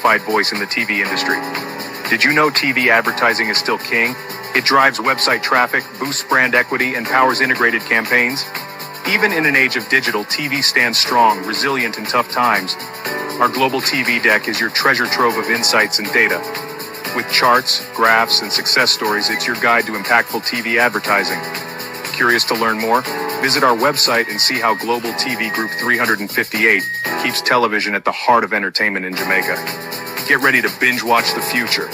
unified voice in the TV industry. Did you know TV advertising is still king? It drives website traffic, boosts brand equity, and powers integrated campaigns. Even in an age of digital, TV stands strong, resilient in tough times. Our global TV deck is your treasure trove of insights and data. With charts, graphs, and success stories, it's your guide to impactful TV advertising. Curious to learn more? Visit our website and see how Global TV Group 358 keeps television at the heart of entertainment in Jamaica. Get ready to binge watch the future.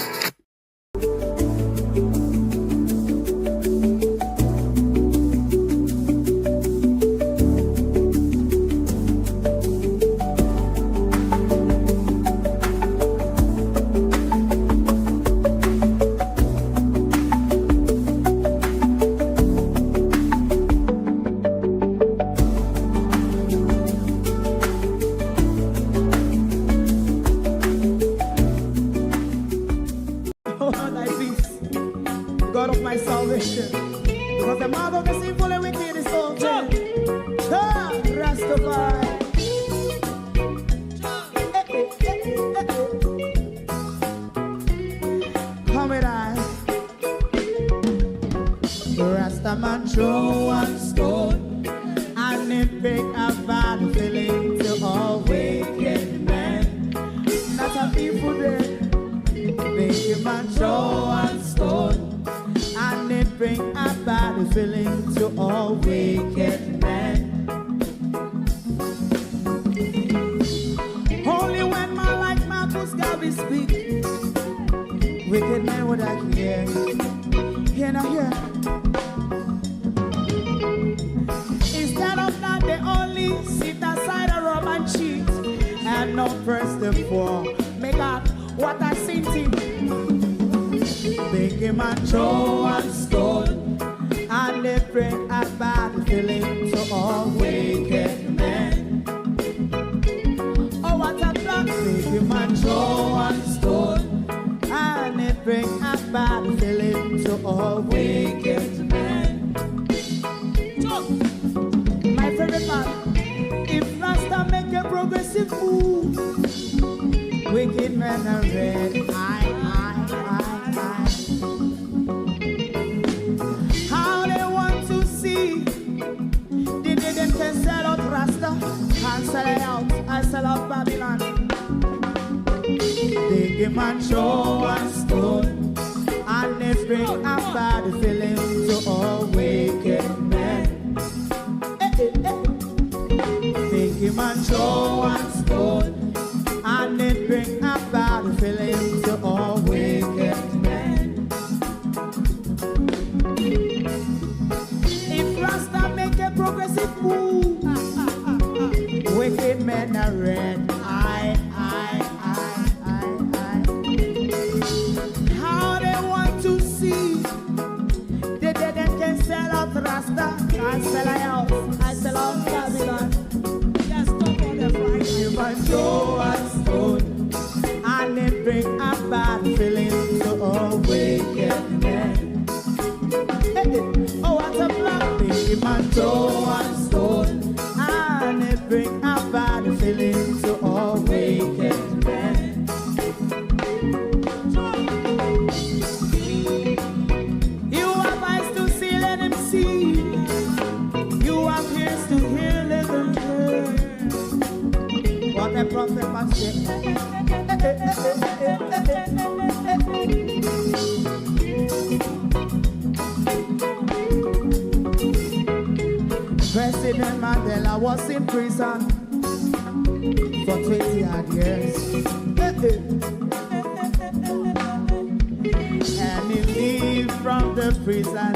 God of my salvation, because the mouth of the sinful and wicked is open. Rastafari. Come with I. Rastaman throw one stone, and it break a bad feeling to all wicked men. Not a people there. Make a man throw one stone, and it bring a bad feeling to all wicked men. Only when man like Marcus Garvey speak, wicked men would I hear. Hear now hear. Instead of that, they only sit aside a rob and cheat, and not first and for make out what I seen to. Make him a throw and stone, and they bring a bad feeling to all wicked men. Oh, what a plan! Make him a throw and stone, and they bring a bad feeling to all wicked men. My favorite part: if Rasta make a progressive move, wicked men are red. How they want to see the day them can sell out Rasta and sell it out and sell out Babylon. They give man throw and stone, and they bring a bad feeling to all wicked men. They give man throw and stone, and it bring a bad feeling to all wicked men. If Rasta make a progressive move, wicked men are red. How they want to see the dead and can sell out Rasta and sell out, I sell out Babylon. Just stop on the front. You must throw and stone, and it bring a bad feeling to all wicked men. Oh, what a black thing, man, throw and stone, and it bring a bad feeling to all wicked men. You have eyes to see, let him see. You have ears to hear, let him hear. What a prophet must say. President Mandela was in prison for 20 odd years. And he leave from the prison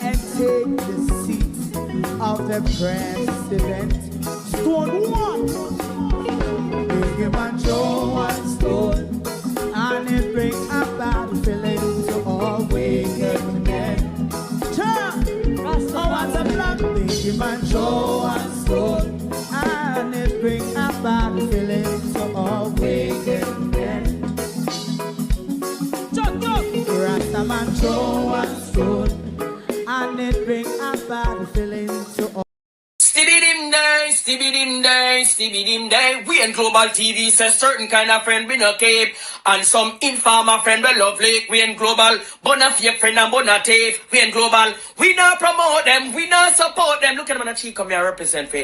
and take the seat of the president. Stone one. Big him and throw one stone, and it bring a bad feeling to all wicked men. Oh, what's a black big him and throw one stone, and it bring a bad feeling to all wicked men. Rastaman throw one stone, and it bring a bad feeling to all. Stibbidim die, stibbidim. Stevie dim day. We in Global TV says certain kind of friend we no keep. And some informer friend we lovely. We in Global, bona fake friend and bona tape. We in Global, we not promote them, we not support them. Look at them on the cheek, come here represent for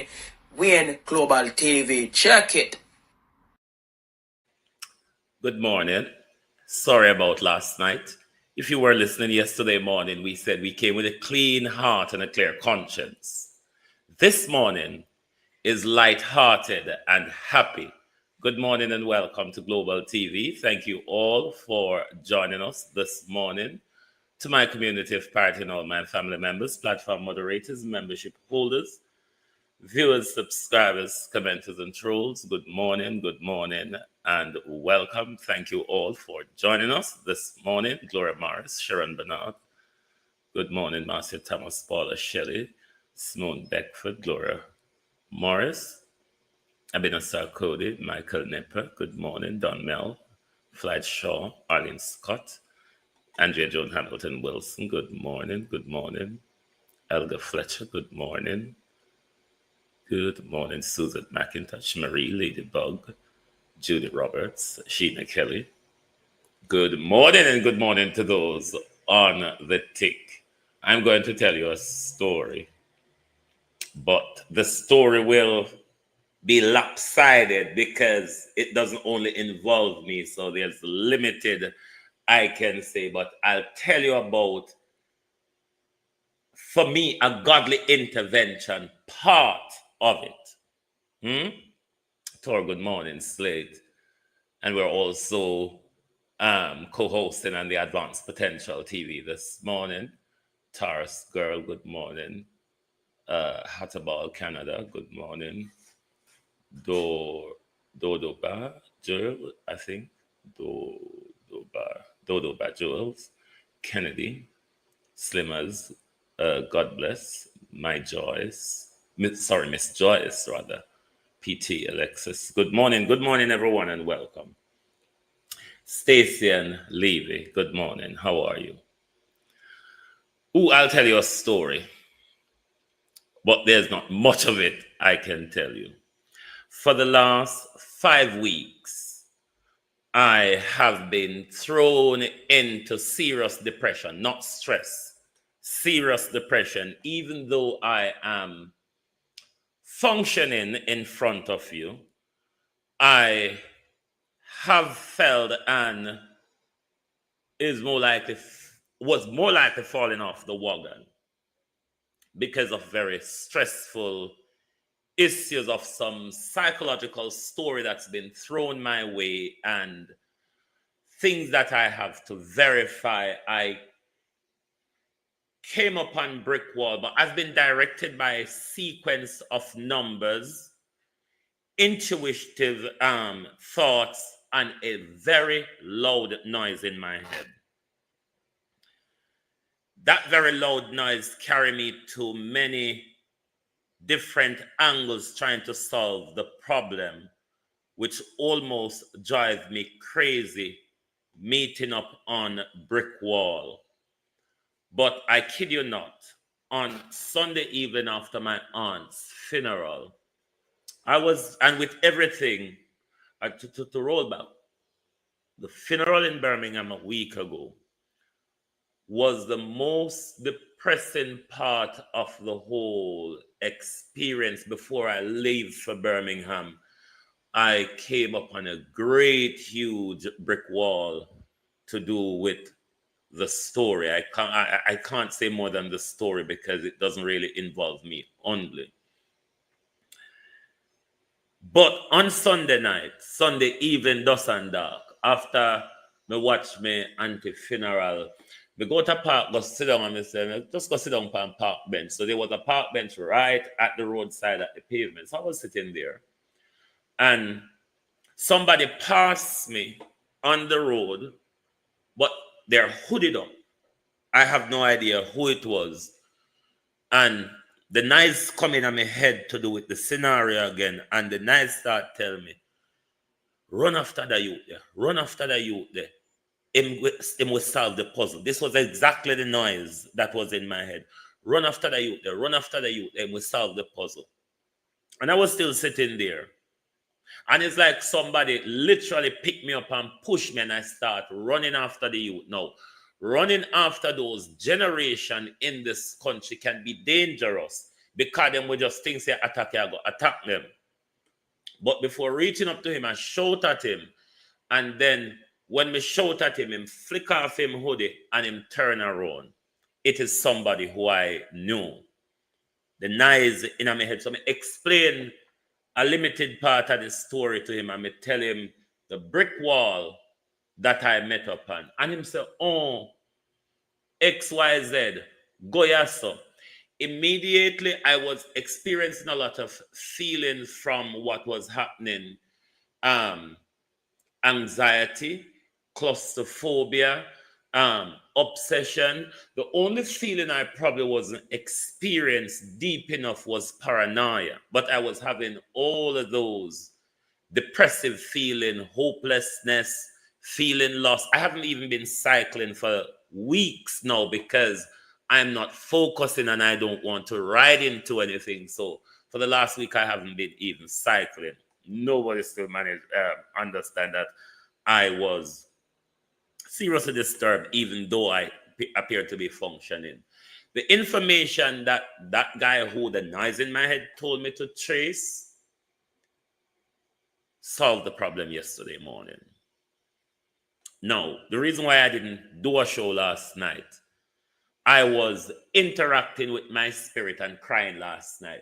we in Global TV. Check it. Good morning. Sorry about last night. If you were listening yesterday morning, we said we came with a clean heart and a clear conscience. This morning is light-hearted and happy. Good morning and welcome to Global TV. Thank you all for joining us this morning. To my community of party and all my family members, platform moderators, membership holders, viewers, subscribers, commenters, and trolls, good morning, and welcome. Thank you all for joining us this morning. Gloria Morris, Sharon Bernard. Good morning, Marcia Thomas, Paula Shelley, Simone Beckford, Gloria Morris, Abinasar Cody, Michael Nipper. Good morning, Don Mel, Flight Shaw, Arlene Scott, Andrea Joan Hamilton Wilson. Good morning. Elga Fletcher, good morning. Good morning, Susan McIntosh, Marie Ladybug, Judy Roberts, Sheena Kelly. Good morning and good morning to those on the tick. I'm going to tell you a story, but the story will be lopsided because it doesn't only involve me, so there's limited I can say, but I'll tell you about, for me, a godly intervention part of it. Tor, good morning, Slate. And we're also co-hosting on the Advanced Potential TV this morning. Taurus Girl, good morning. Hatterball Canada, good morning. Dodoba Joel, I think. Dodoba Joels. Kennedy. Slimmers, God bless. Miss Joyce, rather. PT Alexis. Good morning, everyone, and welcome. Stacy and Levy, good morning. How are you? I'll tell you a story, but there's not much of it I can tell you. For the last 5 weeks, I have been thrown into serious depression, not stress, serious depression, even though I am functioning in front of you. I have felt and was more likely falling off the wagon because of very stressful issues of some psychological story that's been thrown my way and things that I have to verify. I came upon brick wall, but I've been directed by a sequence of numbers, intuitive thoughts, and a very loud noise in my head. That very loud noise carried me to many different angles trying to solve the problem, which almost drives me crazy, meeting up on brick wall. But I kid you not, on Sunday evening after my aunt's funeral, and with everything, to roll back, the funeral in Birmingham a week ago was the most depressing part of the whole experience. Before I leave for Birmingham, I came upon a great, huge brick wall to do with the story. I can't say more than the story because it doesn't really involve me only. But on Sunday night, Sunday evening, dusk and dark, after me watch me auntie funeral, me go to park, go sit down, and me say, just go sit down on park bench. So there was a park bench right at the roadside at the pavement. So I was sitting there, and somebody passed me on the road, but they're hooded up. I have no idea who it was. And the noise coming on my head to do with the scenario again. And the noise start telling me, run after the youth there. Run after the youth there. Him will solve the puzzle. This was exactly the noise that was in my head. Run after the youth there. Run after the youth there. Him will solve the puzzle. And I was still sitting there. And it's like somebody literally picked me up and pushed me, and I start running after the youth. Now, running after those generation in this country can be dangerous because them will just think say attack you, I go attack them. But before reaching up to him, I shout at him. And then when me shout at him flick off him hoodie and him turn around. It is somebody who I knew. The knives in my head. So I explain a limited part of the story to him and me tell him the brick wall that I met upon. And him say, oh, XYZ, go yasso. Immediately I was experiencing a lot of feelings from what was happening. Anxiety, claustrophobia, obsession. The only feeling I probably wasn't experienced deep enough was paranoia, but I was having all of those depressive feeling, hopelessness, feeling lost. I haven't even been cycling for weeks now because I'm not focusing and I don't want to ride into anything. So for the last week, I haven't been even cycling. Nobody still managed understand that I was seriously disturbed, even though I appear to be functioning. The information that that guy who the noise in my head told me to trace solved the problem yesterday morning. Now, the reason why I didn't do a show last night, I was interacting with my spirit and crying last night.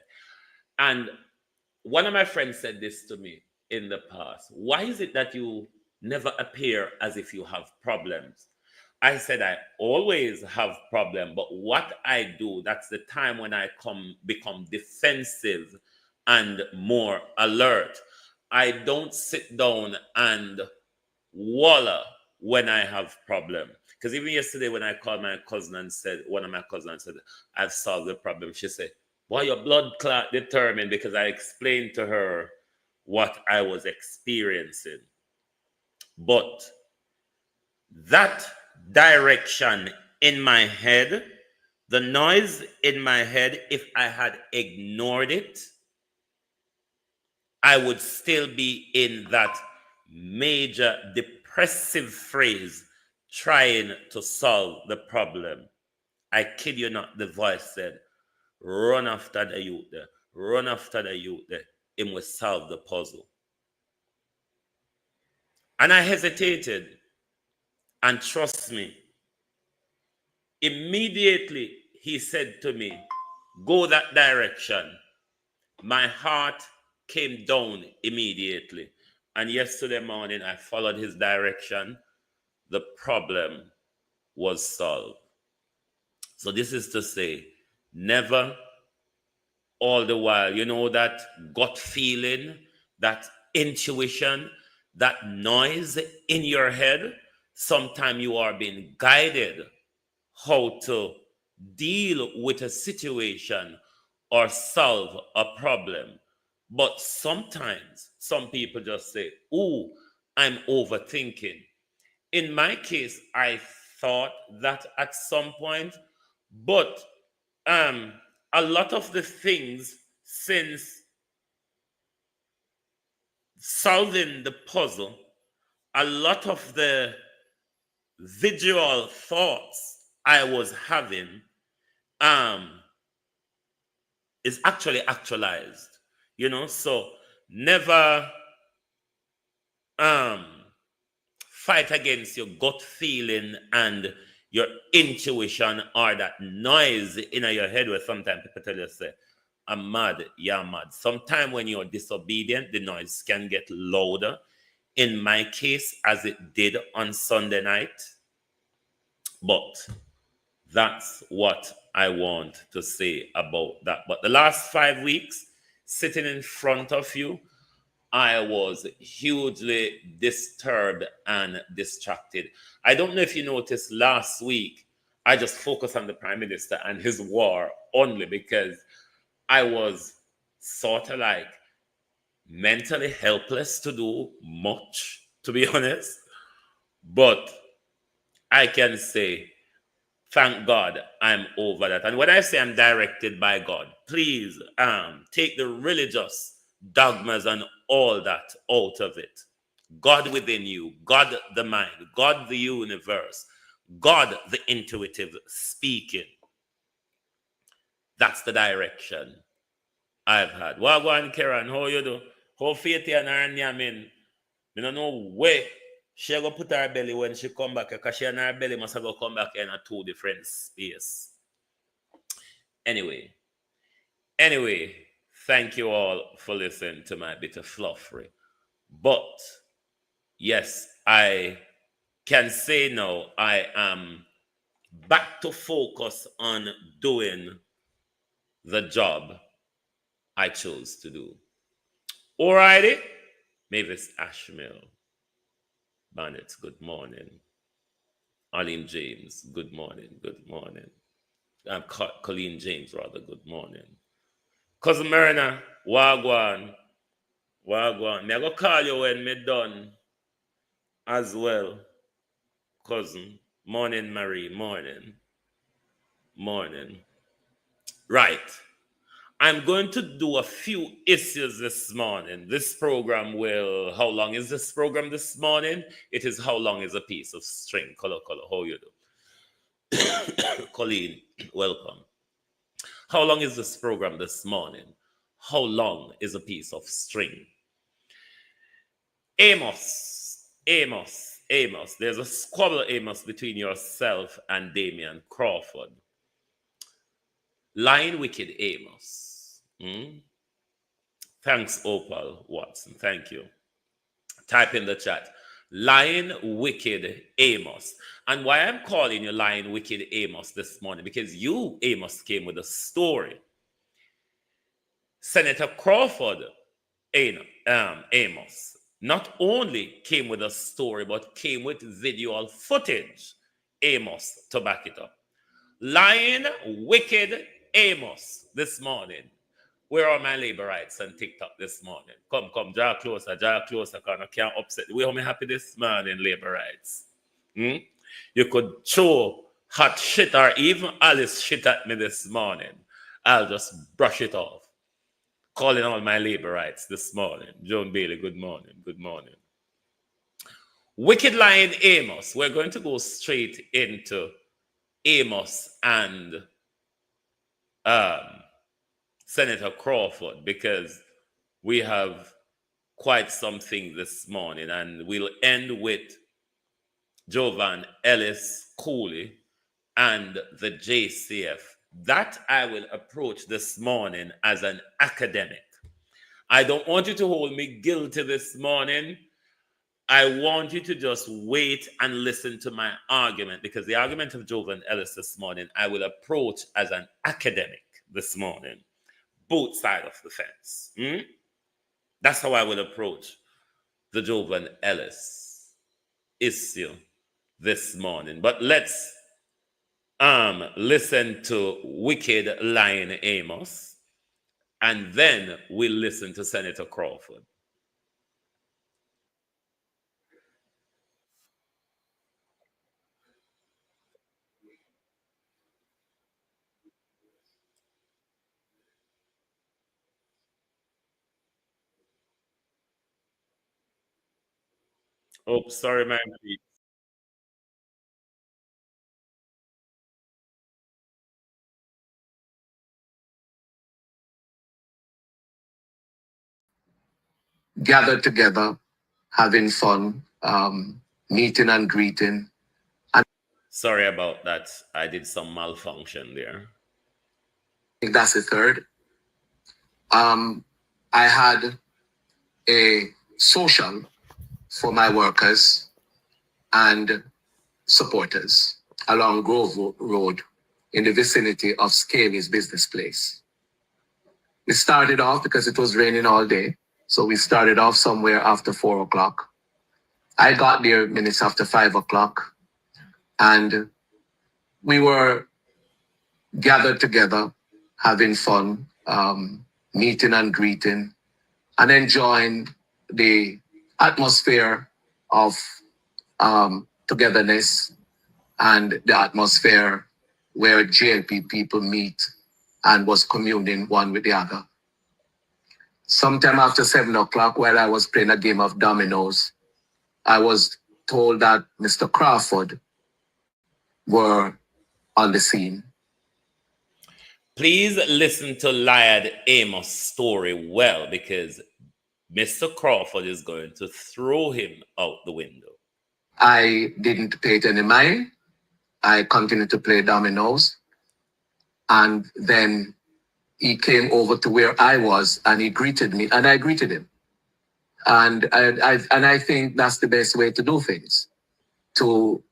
And one of my friends said this to me in the past. Why is it that you never appear as if you have problems? I said I always have problems, but what I do, that's the time when I become defensive and more alert. I don't sit down and wallow when I have problem. Because even yesterday when I called my cousin and said, one of my cousins said, I've solved the problem. She said, boy, your blood clot determined, because I explained to her what I was experiencing. But that direction in my head, the noise in my head, if I had ignored it, I would still be in that major depressive phase trying to solve the problem. I kid you not, the voice said, run after the youth there, run after the youth there, it will solve the puzzle. And I hesitated, and trust me, immediately he said to me, go that direction. My heart came down immediately. And yesterday morning, I followed his direction. The problem was solved. So this is to say, never all the while, you know, that gut feeling, that intuition, that noise in your head, sometimes you are being guided how to deal with a situation or solve a problem. But sometimes some people just say, "Ooh, I'm overthinking." In my case, I thought that at some point, but a lot of the things since solving the puzzle, a lot of the visual thoughts I was having is actually actualized, you know. So never fight against your gut feeling and your intuition or that noise in your head where sometimes people tell you say, I'm mad, you're mad. Sometimes when you're disobedient, the noise can get louder. In my case, as it did on Sunday night. But that's what I want to say about that. But the last 5 weeks, sitting in front of you, I was hugely disturbed and distracted. I don't know if you noticed last week, I just focused on the Prime Minister and his war only because I was sort of like mentally helpless to do much, to be honest. But I can say thank God I'm over that. And when I say I'm directed by God, please take the religious dogmas and all that out of it. God within you, God the mind, God the universe, God the intuitive speaking. That's the direction I've had. Wagwan Karen, how you do? How faith and her nyamin? I don't know where she go put her belly when she come back, because she and her belly must have go come back in a two different space. Anyway, thank you all for listening to my bit of fluffery. But yes, I can say now I am back to focus on doing the job I chose to do. Alrighty, Mavis Ashmill, Barnett, good morning. Arlene James, good morning, good morning. Colleen James, rather, good morning. Cousin Myrna, Wagwan. Me I go call you when me done as well. Cousin. Morning, Marie. Morning. Right. I'm going to do a few issues this morning. This program will, how long is this program this morning? It is how long is a piece of string. Color, how you do? Colleen, welcome. How long is this program this morning? How long is a piece of string? Amos. There's a squabble, Amos, between yourself and Damian Crawford. Lying wicked, Amos. Thanks, Opal Watson. Thank you. Type in the chat. Lying wicked Amos. And why I'm calling you lying wicked Amos this morning, because you, Amos, came with a story. Senator Crawford, Amos, not only came with a story, but came with visual footage, Amos, to back it up. Lying wicked Amos this morning. Where are my labor rights on TikTok this morning? Come, draw closer, because I can't upset. Where am I happy this morning, labor rights? You could show hot shit, or even Alice shit at me this morning. I'll just brush it off. Calling all my labor rights this morning. Joan Bailey, good morning. Wicked lying Amos. We're going to go straight into Amos and Senator Crawford, because we have quite something this morning, and we'll end with Jovan Ellis Cooley and the JCF. That I will approach this morning as an academic. I don't want you to hold me guilty this morning. I want you to just wait and listen to my argument, because the argument of Jovan Ellis this morning, I will approach as an academic this morning. Both sides of the fence. That's how I will approach the Jovan Ellis issue this morning. But let's listen to wicked lying Amos, and then we'll listen to Senator Crawford. Oh, sorry, ma'am. Gathered together, having fun, meeting and greeting. And sorry about that. I did some malfunction there. I think that's the third. I had a social for my workers and supporters along Grove Road in the vicinity of Scaly's business place. We started off because it was raining all day. So we started off somewhere after 4 o'clock. I got there minutes after 5 o'clock, and we were gathered together, having fun, meeting and greeting, and enjoying the atmosphere of togetherness and the atmosphere where JLP people meet and was communing one with the other. Sometime after 7 o'clock, while I was playing a game of dominoes, I was told that Mr. Crawford were on the scene. Please listen to Lyad Amos' story well, because Mr. Crawford is going to throw him out the window. I didn't pay it any mind. I continued to play dominoes. And then he came over to where I was and he greeted me and I greeted him. And I think that's the best way to do things, to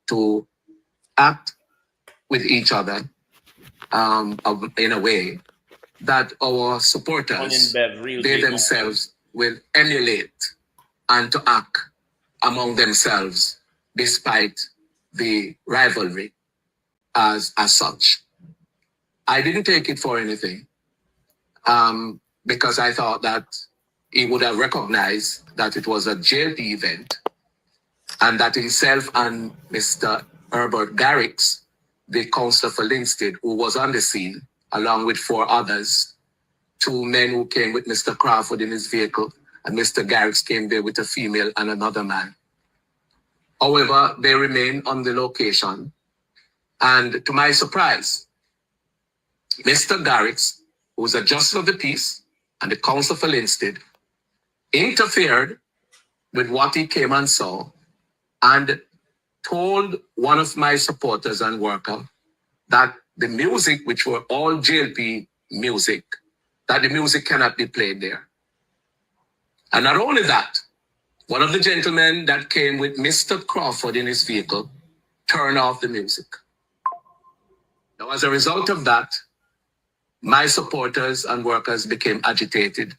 act with each other in a way that our supporters, they themselves will emulate and to act among themselves despite the rivalry as such. I didn't take it for anything because I thought that he would have recognized that it was a JLP event and that himself and Mr. Herbert Garrix, the councillor for Linstead, who was on the scene, along with 4 others, 2 men who came with Mr. Crawford in his vehicle, and Mr. Garrix came there with a female and another man. However, they remained on the location. And to my surprise, Mr. Garrix, who was a justice of the peace and the council for Linstead, interfered with what he came and saw and told one of my supporters and workers that the music, which were all JLP music, that the music cannot be played there. And not only that, one of the gentlemen that came with Mr. Crawford in his vehicle turned off the music. Now, as a result of that, my supporters and workers became agitated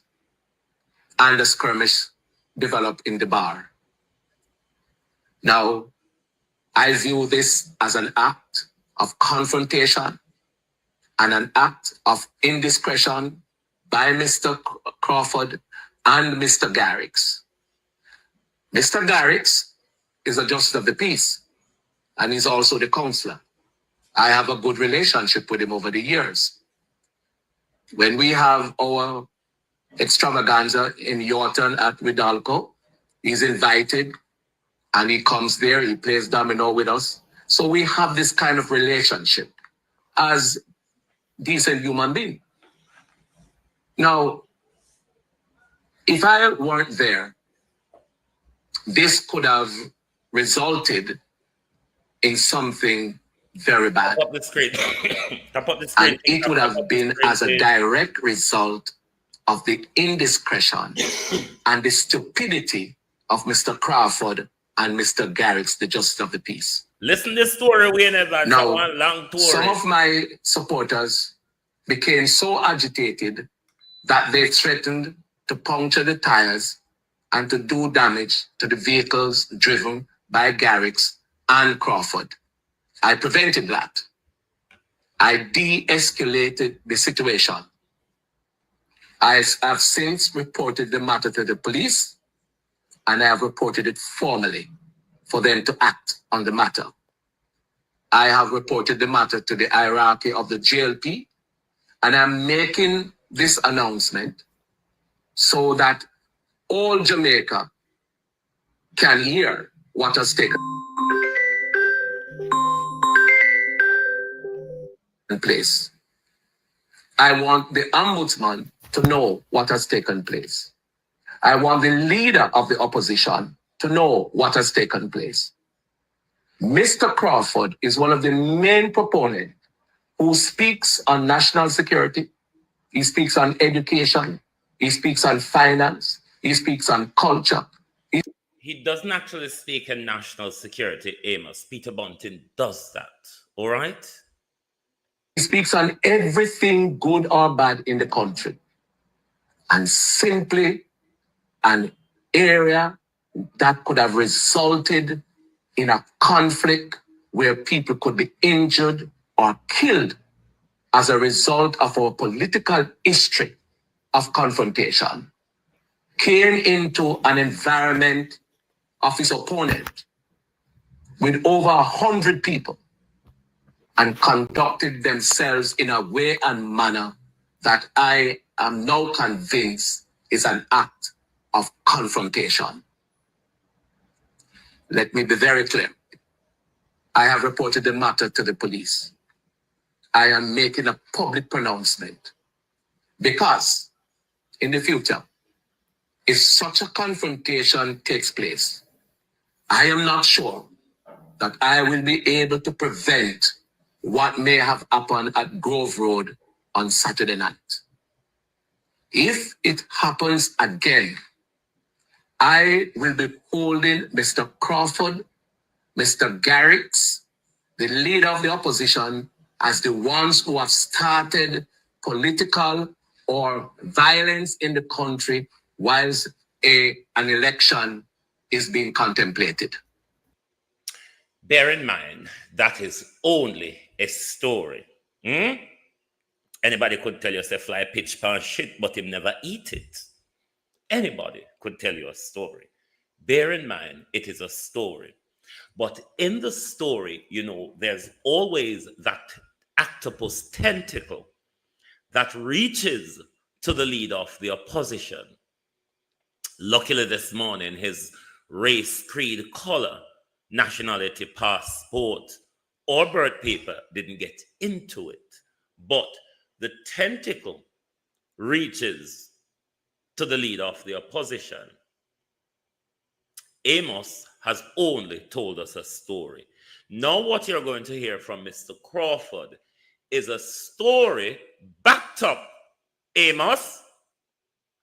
and a skirmish developed in the bar. Now, I view this as an act of confrontation and an act of indiscretion by Mr. Crawford and Mr. Garrix. Mr. Garrix is a justice of the peace and he's also the councillor. I have a good relationship with him over the years. When we have our extravaganza in Yorton at Ridalco, he's invited and he comes there, he plays domino with us. So we have this kind of relationship as decent human beings. Now, if I weren't there, this could have resulted in something very bad. Tap up the screen. Tap up the screen. And it would have been as a direct result of the indiscretion and the stupidity of Mr. Crawford and Mr. Garrix, the justice of the peace. Listen to the story, whenever. Now, one long tour. Some of my supporters became so agitated that they threatened to puncture the tires and to do damage to the vehicles driven by Garrix and Crawford. I prevented that. I de-escalated the situation. I have since reported the matter to the police, and I have reported it formally for them to act on the matter. I have reported the matter to the hierarchy of the JLP, and I'm making this announcement so that all Jamaica can hear what has taken place. I want the ombudsman to know what has taken place. I want the leader of the opposition to know what has taken place. Mr. Crawford is one of the main proponents who speaks on national security. He speaks on education. He speaks on finance. He speaks on culture. He doesn't actually speak in national security, Amos. Peter Bunting does that. All right? He speaks on everything good or bad in the country. And simply an area that could have resulted in a conflict where people could be injured or killed as a result of our political history of confrontation came into an environment of his opponent with over 100 people. and conducted themselves in a way and manner that I am now convinced is an act of confrontation. Let me be very clear. I have reported the matter to the police. I am making a public pronouncement because in the future, if such a confrontation takes place, I am not sure that I will be able to prevent what may have happened at Grove Road on Saturday night. If it happens again, I will be holding Mr. Crawford, Mr. Garrix, the leader of the opposition, as the ones who have started political or violence in the country whilst an election is being contemplated. Bear in mind, that is only a story. Anybody could tell you, say, fly pitch pan shit, but him never eat it. Anybody could tell you a story. Bear in mind, it is a story. But in the story, you know, there's always that octopus tentacle that reaches to the leader of the opposition. Luckily this morning, his race, creed, color, nationality, passport, or birth paper didn't get into it. But the tentacle reaches to the leader of the opposition. Amos has only told us a story. Now what you're going to hear from Mr. Crawford is a story backed up. Amos,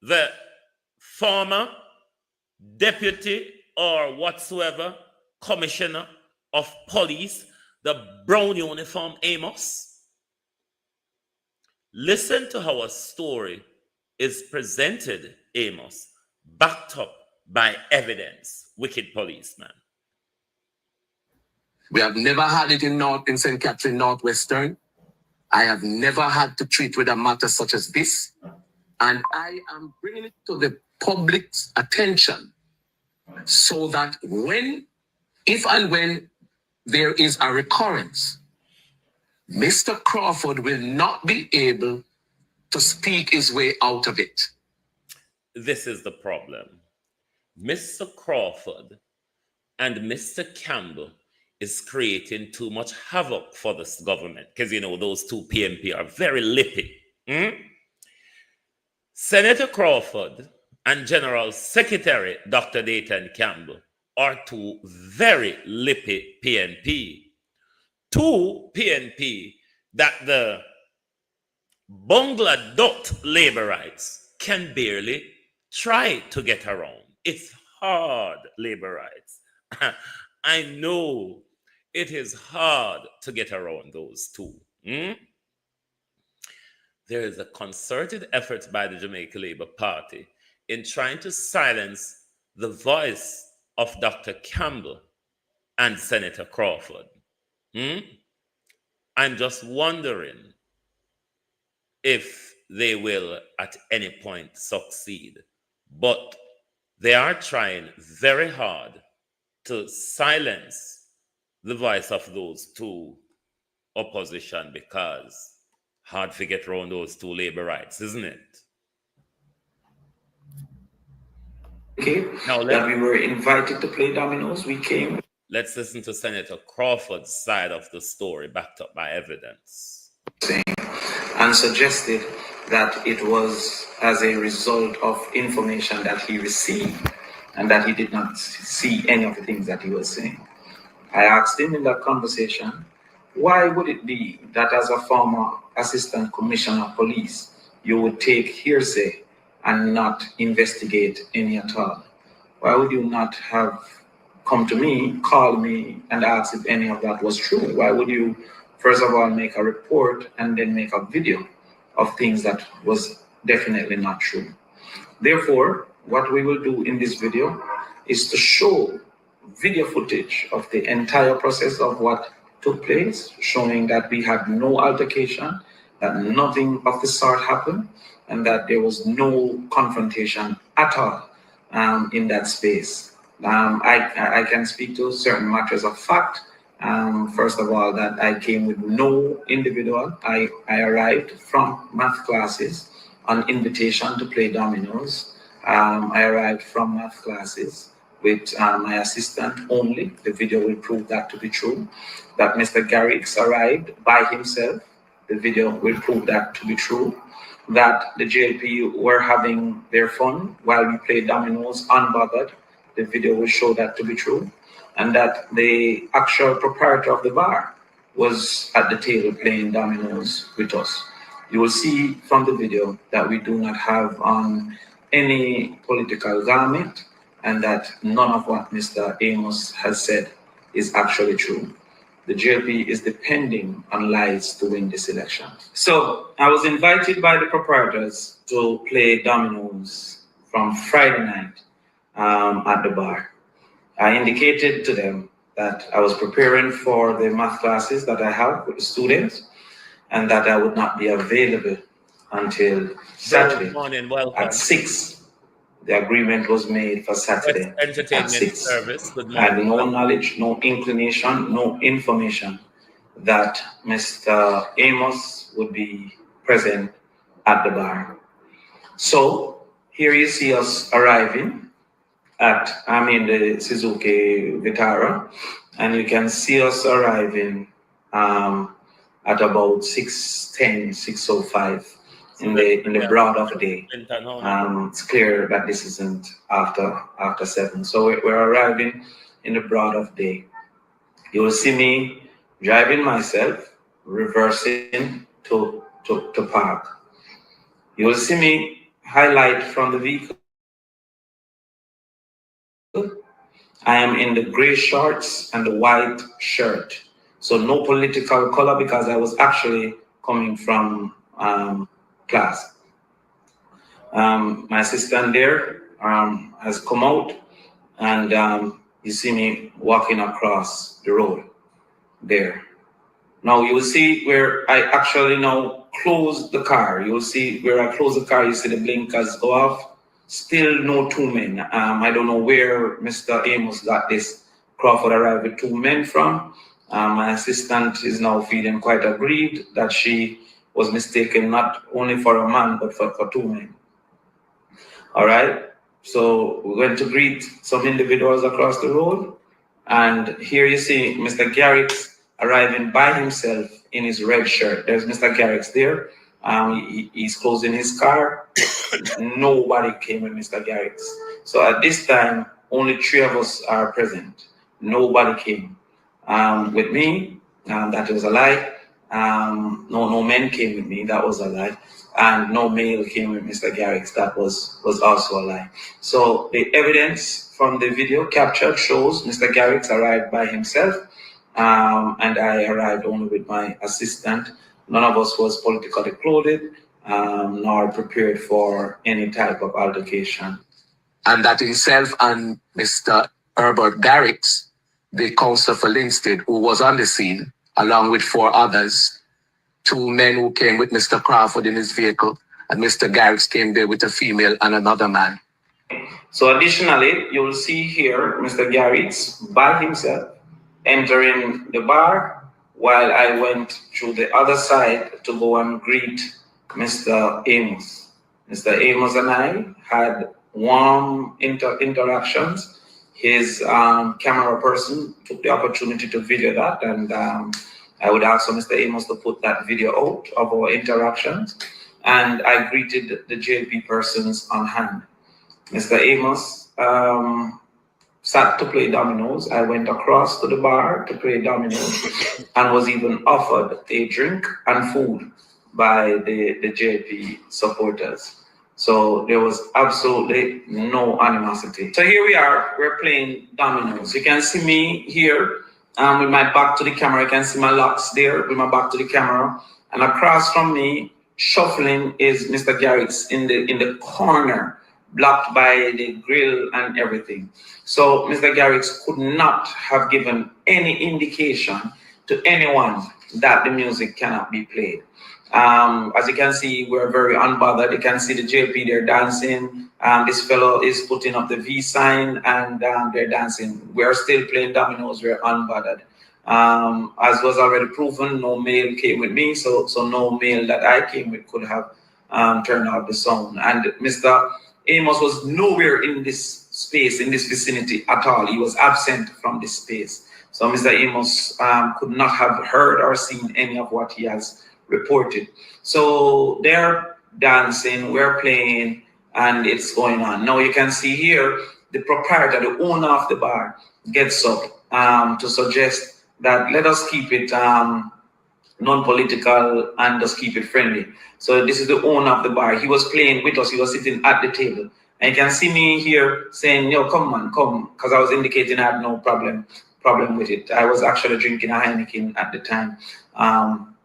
the former deputy or whatsoever commissioner of police, the brown uniform Amos. Listen to how a story is presented, Amos, backed up by evidence, wicked policeman. We have never had it in St. Catherine Northwestern. I have never had to treat with a matter such as this. And I am bringing it to the public's attention so that if and when there is a recurrence, Mr. Crawford will not be able to speak his way out of it. This is the problem. Mr. Crawford and Mr. Campbell is creating too much havoc for this government because, you know, those two PNP are very lippy. Senator Crawford and General Secretary Dr. Dayton Campbell are two very lippy PNP. Two PNP that the Bangladesh labor rights can barely try to get around. It's hard, labor rights. I know it is hard to get around those two. There is a concerted effort by the Jamaica Labour Party in trying to silence the voice of Dr. Campbell and Senator Crawford. I'm just wondering if they will at any point succeed. But they are trying very hard to silence the voice of those two opposition because hard to get around those two labor rights, isn't it? Okay, now that we were invited to play dominoes, we came. Let's listen to Senator Crawford's side of the story backed up by evidence. And suggested that it was as a result of information that he received and that he did not see any of the things that he was saying. I asked him in that conversation, why would it be that as a former assistant commissioner of police, you would take hearsay and not investigate any at all? Why would you not have come to me, call me, and ask if any of that was true? Why would you, first of all, make a report and then make a video of things that was definitely not true? Therefore, what we will do in this video is to show video footage of the entire process of what took place, showing that we had no altercation, that nothing of the sort happened, and that there was no confrontation at all in that space. I can speak to certain matters of fact First of all, that I came with no individual. I arrived from math classes on invitation to play dominoes. I arrived from math classes with my assistant only. The video will prove that to be true. That Mr. Garrix arrived by himself. The video will prove that to be true. That the JLP were having their fun while we played dominoes unbothered. The video will show that to be true. And that the actual proprietor of the bar was at the table playing dominoes with us. You will see from the video that we do not have on any political garment, and that none of what Mr. Amos has said is actually true. The JLP is depending on lies to win this election. So I was invited by the proprietors to play dominoes from Friday night at the bar. I indicated to them that I was preparing for the math classes that I have with the students, and that I would not be available until Saturday at 6. The agreement was made for Saturday at 6. Service. I had no knowledge, no inclination, no information that Mr. Amos would be present at the bar. So here you see us arriving I'm in the Suzuki Vitara, and you can see us arriving at about 6:10, 6:05 in the broad of the day. It's clear that this isn't after 7. So we're arriving in the broad of day. You will see me driving myself, reversing to park. You will see me highlight from the vehicle. I am in the gray shorts and the white shirt. So no political color, because I was actually coming from class. My assistant there has come out, and you see me walking across the road there. Now you will see where I actually now close the car. You will see where I close the car, you see the blinkers go off. Still no 2 men. I don't know where Mr. Amos got this Crawford arrived with 2 men from. My assistant is now feeling quite aggrieved that she was mistaken not only for a man, but for 2 men. All right. So we went to greet some individuals across the road. And here you see Mr. Garrix arriving by himself in his red shirt. There's Mr. Garrix there. He's closing his car. Nobody came with Mr. Garrix. So at this time, only 3 of us are present. Nobody came with me. That was a lie. No men came with me. That was a lie. And no male came with Mr. Garrix. That was also a lie. So the evidence from the video captured shows Mr. Garrix arrived by himself, and I arrived only with my assistant. None of us was politically clothed, nor prepared for any type of altercation. And that himself and Mr. Herbert Garrix, the counsel for Linstead, who was on the scene, along with 4 others, 2 men who came with Mr. Crawford in his vehicle, and Mr. Garrix came there with a female and another man. So additionally, you will see here Mr. Garrix by himself entering the bar, while I went through the other side to go and greet Mr. Amos. Mr. Amos and I had warm interactions. His camera person took the opportunity to video that, and I would ask Mr. Amos to put that video out of our interactions. And I greeted the JLP persons on hand. Mr. Amos sat to play dominoes. I went across to the bar to play dominoes and was even offered a drink and food by the JLP supporters. So there was absolutely no animosity. So here we are, we're playing dominoes. You can see me here with my back to the camera. You can see my locks there with my back to the camera. And across from me, shuffling, is Mr. Garrix in the corner, blocked by the grill and everything. So Mr. Garrix could not have given any indication to anyone that the music cannot be played. As you can see, we're very unbothered. You can see the JP, they're dancing. This fellow is putting up the V sign, and they're dancing. We're still playing dominoes, we're unbothered. As was already proven, no male came with me, so no male that I came with could have turned out the sound. And Mr. Amos was nowhere in this space, in this vicinity at all. He was absent from this space. So Mr. Amos could not have heard or seen any of what he has reported. So they're dancing, we're playing, and it's going on. Now you can see here the proprietor, the owner of the bar, gets up to suggest that let us keep it non-political and just keep it friendly. So this is the owner of the bar. He was playing with us. He was sitting at the table. And you can see me here saying, yo, come on, come. Because I was indicating I had no problem with it. I was actually drinking a Heineken at the time. On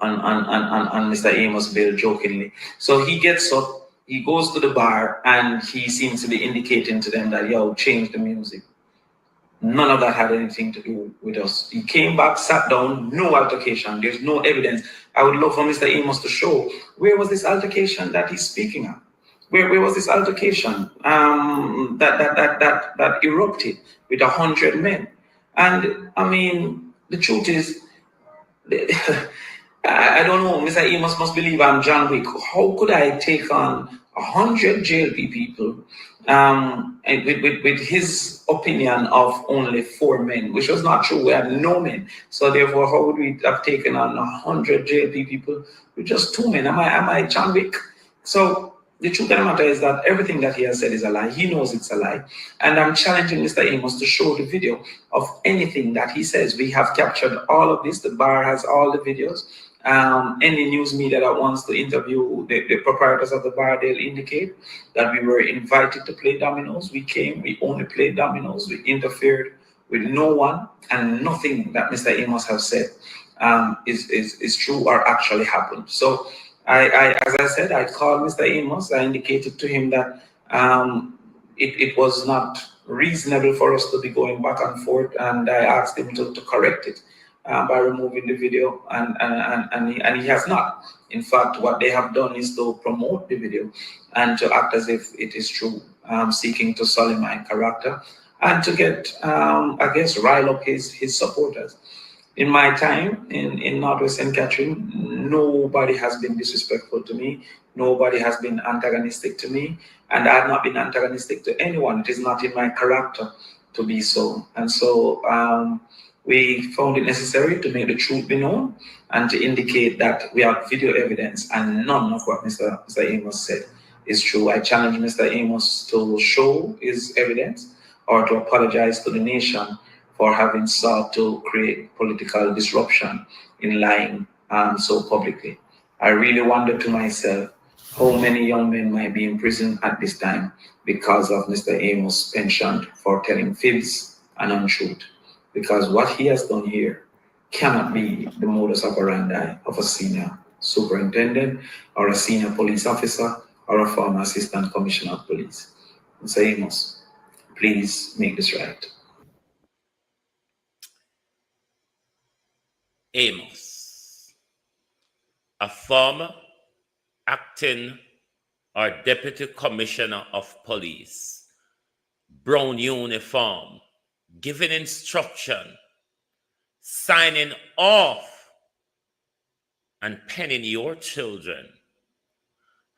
Mr. Amos Bill jokingly. So he gets up, he goes to the bar, and he seems to be indicating to them that, yo, change the music. None of that had anything to do with us. He came back, sat down, no altercation. There's no evidence. I would love for Mr. Amos to show where was this altercation that he's speaking of. Where was this altercation that erupted with 100 men? And I mean, the truth is, I don't know. Mr. Amos must believe I'm John Wick. How could I take on 100 JLP people and with his opinion of only 4 men, which was not true? We had no men. So therefore, how would we have taken on 100 JLP people with just 2 men? Am I John Wick? So the truth of the matter is that everything that he has said is a lie. He knows it's a lie. And I'm challenging Mr. Amos to show the video of anything that he says. We have captured all of this. The bar has all the videos. Any news media that wants to interview the proprietors of the bar, they'll indicate that we were invited to play dominoes. We came, we only played dominoes. We interfered with no one, and nothing that Mr. Amos has said is true or actually happened. So as I said, I called Mr. Amos. I indicated to him that it was not reasonable for us to be going back and forth, and I asked him to correct it by removing the video, and he has not. In fact, what they have done is to promote the video and to act as if it is true, seeking to sully my character and to get, I guess, rile up his supporters. In my time in Northwest St. Catherine, nobody has been disrespectful to me. Nobody has been antagonistic to me, and I have not been antagonistic to anyone. It is not in my character to be so. And so we found it necessary to make the truth be known and to indicate that we have video evidence and none of what Mr. Amos said is true. I challenge Mr. Amos to show his evidence or to apologize to the nation for having sought to create political disruption in lying so publicly. I really wonder to myself how many young men might be in prison at this time because of Mr. Amos' penchant for telling fibs and untruth. Because what he has done here cannot be the modus operandi of a senior superintendent or a senior police officer or a former assistant commissioner of police. Mr. Amos, please make this right. Amos, a former acting or deputy commissioner of police, brown uniform, giving instruction, signing off, and penning your children,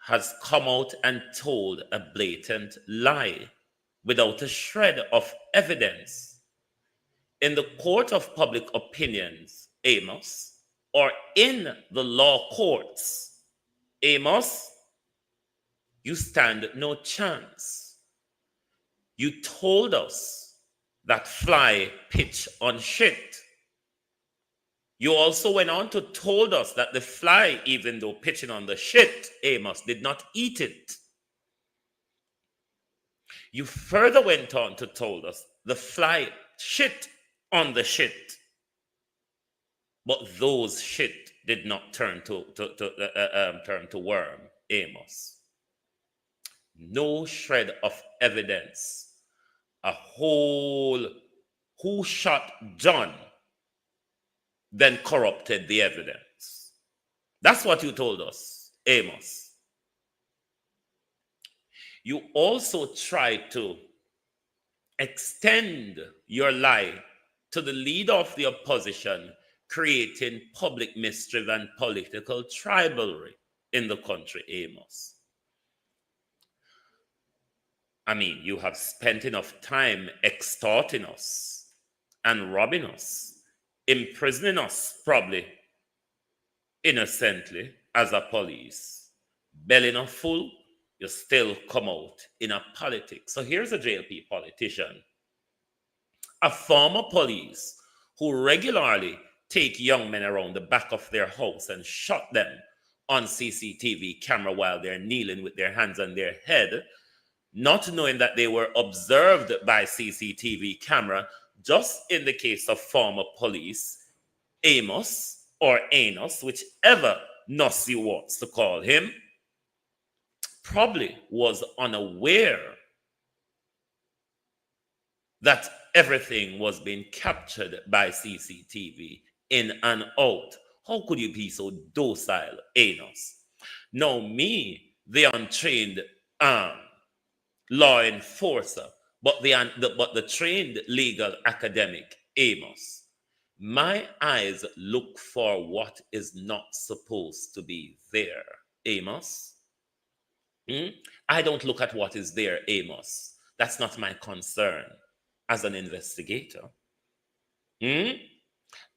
has come out and told a blatant lie without a shred of evidence. In the court of public opinions, Amos, or in the law courts, Amos, you stand no chance. You told us that fly pitch on shit. You also went on to told us that the fly, even though pitching on the shit, Amos did not eat it. You further went on to told us the fly shit on the shit, but those shit did not turn to worm, Amos. No shred of evidence. A whole who shot John then corrupted the evidence. That's what you told us, Amos. You also tried to extend your lie to the leader of the opposition, creating public mischief and political tribalism in the country, Amos. I mean, you have spent enough time extorting us and robbing us, imprisoning us probably innocently as a police. Belly not full, you still come out in a politics. So here's a JLP politician, a former police who regularly take young men around the back of their house and shot them on CCTV camera while they're kneeling with their hands on their head, not knowing that they were observed by CCTV camera, just in the case of former police Amos or Anos, whichever Nossi wants to call him, probably was unaware that everything was being captured by CCTV in and out. How could you be so docile, Anos? Now, me, the untrained law enforcer, but the trained legal academic, Amos, my eyes look for what is not supposed to be there, Amos. I don't look at what is there, Amos. That's not my concern as an investigator.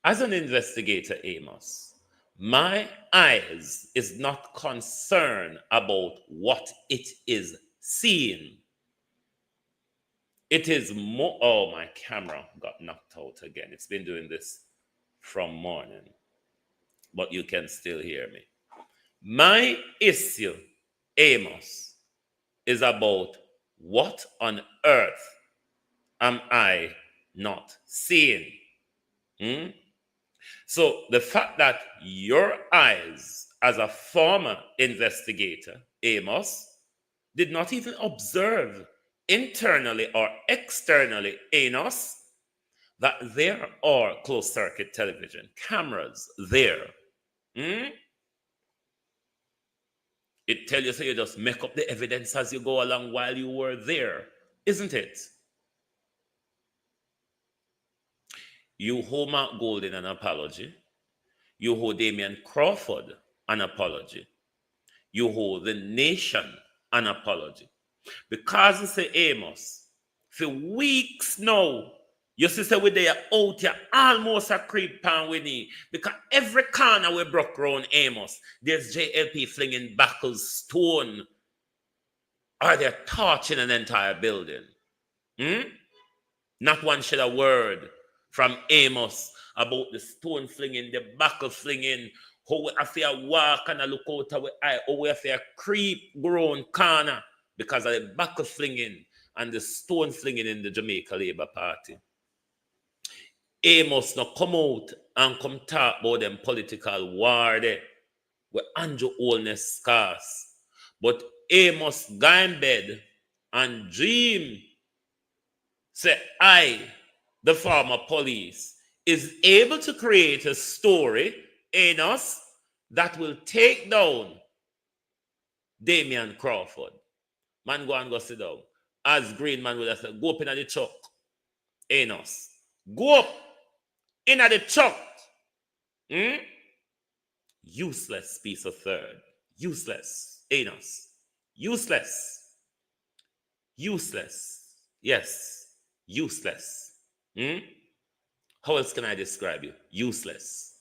As an investigator, Amos, my eyes is not concerned about what it is seeing. It is more. Oh, my camera got knocked out again. It's been doing this from morning, but you can still hear me. My issue, Amos, is about what on earth am I not seeing? So the fact that your eyes, as a former investigator, Amos, did not even observe internally or externally, Amos, that there are closed circuit television cameras there. It tells you so you just make up the evidence as you go along while you were there, isn't it? You owe Mark Golding an apology. You owe Damian Crawford an apology. You owe the nation an apology. Because it's a Amos, for weeks now, you see we they are out here almost a creep pan with me. Because every corner we broke around Amos, there's JLP flinging buckles, stone, or they're torching an entire building. Not one shed a word from Amos about the stone flinging, the buckle flinging, how we have to walk and look out of our eye, how we have to creep grown corner because of the buckle flinging and the stone flinging in the Jamaica Labour Party. Amos now come out and come talk about them political war there with Andrew Holness scars. But Amos go in bed and dream, say, I, the former police, is able to create a story in us that will take down Damian Crawford. Man, go and go sit down. As Green Man would have said, go up in the truck. Enos. Go up in the truck. Useless piece of third. Useless. Enos. Useless. Useless. Yes. Useless. How else can I describe you? Useless.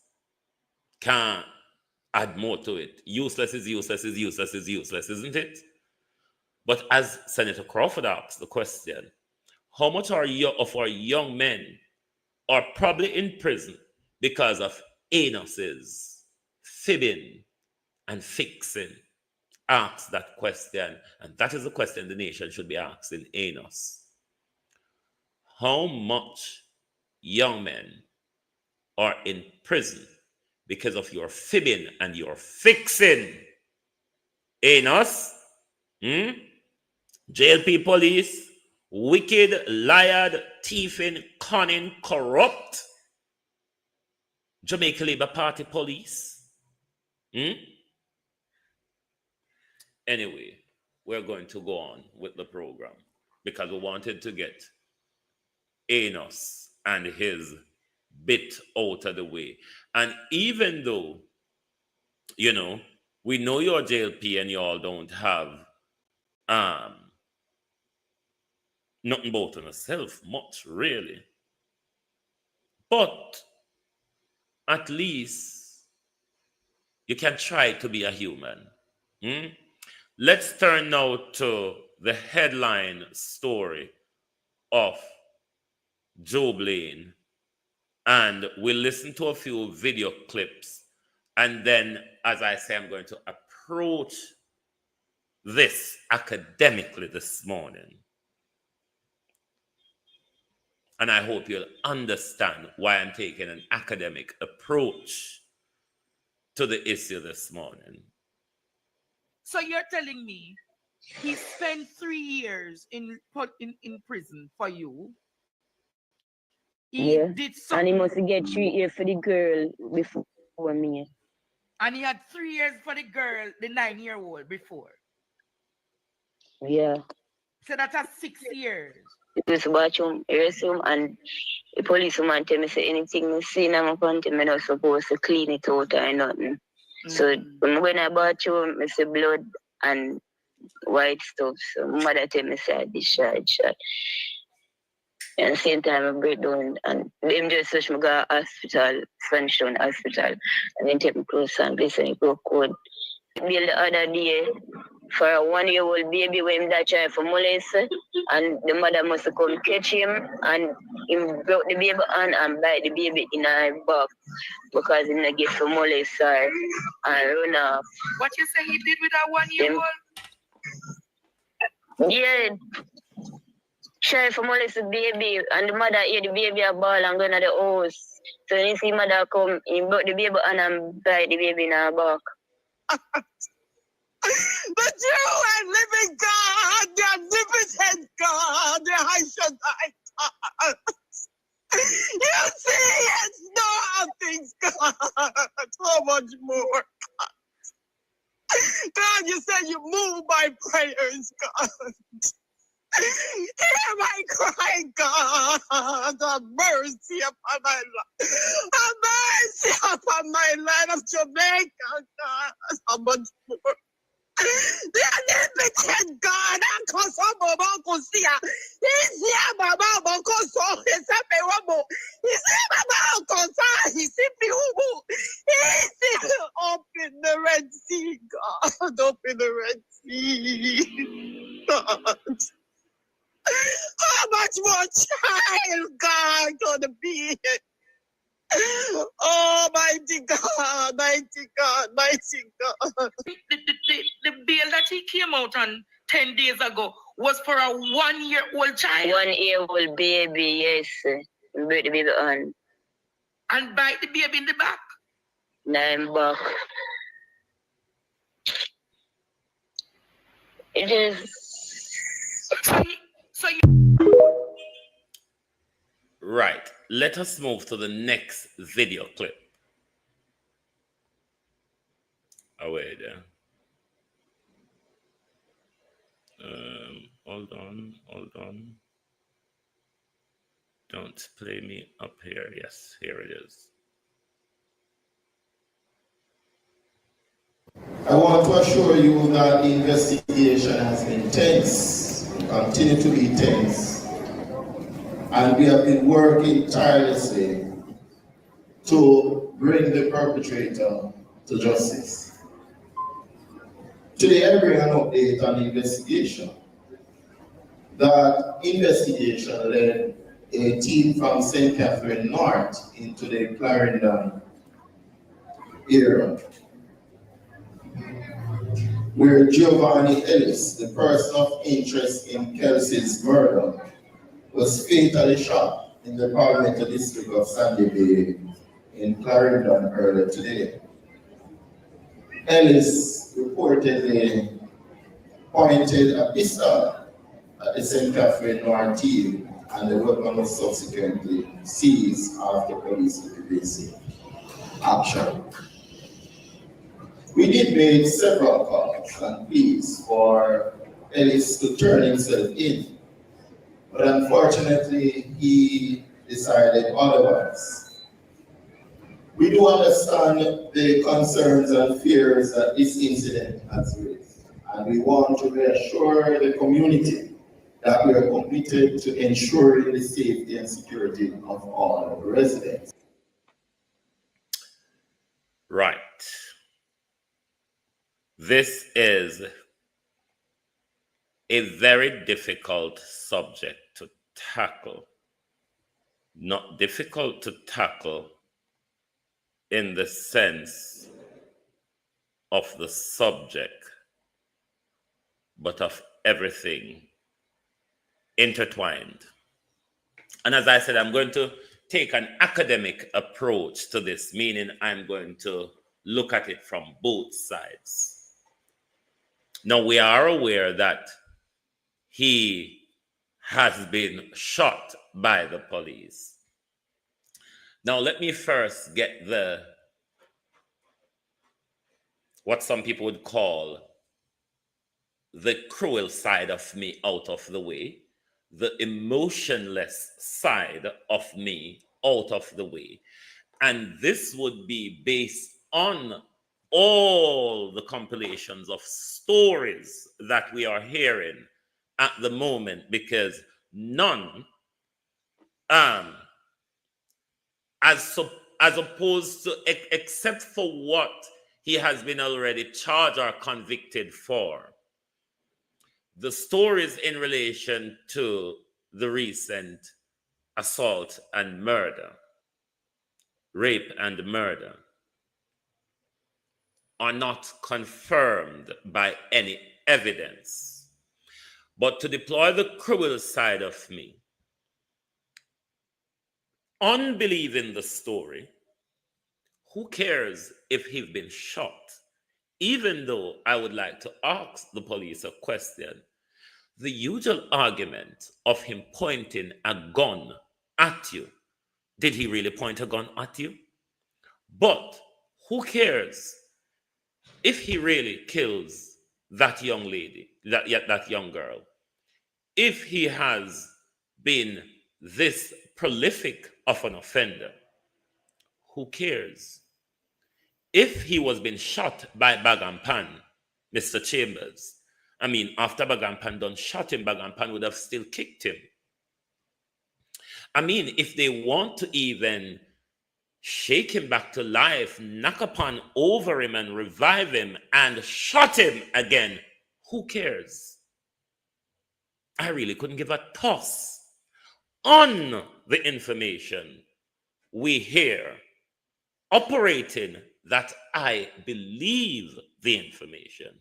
Can't add more to it. Useless is useless is useless is useless, isn't it? But as Senator Crawford asked the question, how much of our young men are probably in prison because of anuses, fibbing, and fixing? Ask that question, and that is the question the nation should be asking anus. How much young men are in prison because of your fibbing and your fixing? Anus? JLP police, wicked, liar, thieving, cunning, corrupt. Jamaica Labour Party police. Anyway, we're going to go on with the program because we wanted to get Enos and his bit out of the way. And even though, you know, we know your JLP and you all don't have nothing about on yourself much, really. But at least you can try to be a human. Let's turn now to the headline story of Job Lane, and we'll listen to a few video clips. And then, as I say, I'm going to approach this academically this morning. And I hope you'll understand why I'm taking an academic approach to the issue this morning. So you're telling me he spent 3 years in prison for you? He did something. And he must get 3 years for the girl before me. And he had 3 years for the girl, the 9-year-old before. Yeah. So that's 6 years. This bathroom, and the policeman tell me say anything I see in my panty, I'm not supposed to clean it out or nothing. So when I go in the bathroom, I see blood and white stuff. So my mother tell me say I discharge. And at the same time I break down and them just switch me go to hospital, Spanish Town Hospital, and then take me close and place and go code. Bill the other day for a 1-year-old baby when that child for molest, and the mother must come catch him and he broke the baby hand and bite the baby in her back because he not get for molest her and run off. What you say he did with that 1-year-old? Yeah. Try for molest the baby and the mother hear the baby a ball and go into the house. So when you see mother come, he broke the baby hand and bite the baby in her back. The true and living God, the omnipotent God, the high Shaddai God. You see, it's no things, God. So much more, God. God, you said you move my prayers, God. Hear my cry, God. Have mercy upon my life. Have mercy upon my land of Jamaica, God. How much more? The omnipotent God, Uncle Sobo, Uncle Sia. He's here, Baba, Uncle So, he's happy, Wabo. He's here, Baba, Uncle Sa, he's simply Ubu. He's here. Open the Red Sea, God. Open the Red Sea, God. How much more child, God, gonna be here? Oh, mighty God, mighty God, mighty God. The bill that he came out on 10 days ago was for a 1-year-old child. 1-year-old baby, yes. Break the baby on. And bite the baby in the back. Nine back. It is. So you. Right. Let us move to the next video clip. Away there. Hold on. Don't play me up here. Yes, here it is. I want to assure you that the investigation has been tense, continue to be tense, and we have been working tirelessly to bring the perpetrator to justice. Today I bring an update on the investigation. That investigation led a team from St. Catherine North into the Clarendon area, where Giovanni Ellis, the person of interest in Kelsey's murder, was fatally shot in the Parliamentary District of Sandy Bay in Clarendon earlier today. Ellis reportedly pointed a pistol at the St. Catherine North team, and the weapon was subsequently seized after police intervened action. We did make several calls and pleas for Ellis to turn himself in, but unfortunately he decided otherwise. We do understand the concerns and fears that this incident has raised, and we want to reassure the community that we are committed to ensuring the safety and security of all residents. Right. This is a very difficult subject to tackle. Not difficult to tackle in the sense of the subject, but of everything intertwined. And as I said, I'm going to take an academic approach to this, meaning I'm going to look at it from both sides. Now, we are aware that he has been shot by the police. Now, let me first get what some people would call the cruel side of me out of the way, the emotionless side of me out of the way. And this would be based on all the compilations of stories that we are hearing at the moment, because none, as opposed to, except for what he has been already charged or convicted for, the stories in relation to the recent assault and murder, rape and murder, are not confirmed by any evidence. But to deploy the cruel side of me, unbelieving the story, who cares if he's been shot? Even though I would like to ask the police a question, the usual argument of him pointing a gun at you, did he really point a gun at you? But who cares if he really kills that young lady, that young girl? If he has been this prolific of an offender, who cares? If he was being shot by Bag and Pan, Mr. Chambers, I mean, after Bag and Pan done shot him, Bag and Pan would have still kicked him. I mean, if they want to even shake him back to life, knock upon over him and revive him and shot him again, who cares? I really couldn't give a toss on the information we hear operating that I believe the information.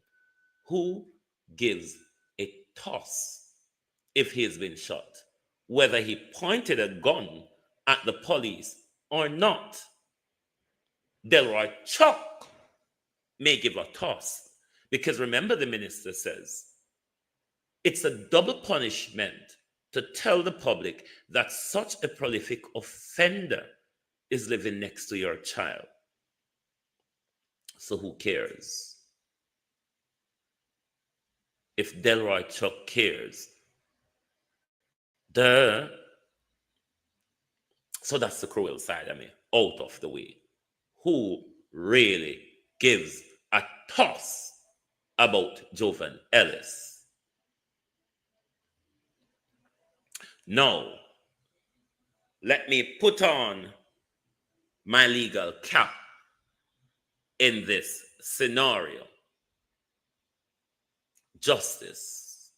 Who gives a toss if he has been shot, whether he pointed a gun at the police or not? Delroy Chuck may give a toss, because remember, the minister says it's a double punishment to tell the public that such a prolific offender is living next to your child. So who cares? If Delroy Chuck cares, duh. So that's the cruel side of me, out of the way. Who really gives a toss about Jovan Ellis? Now, let me put on my legal cap in this scenario. Justice.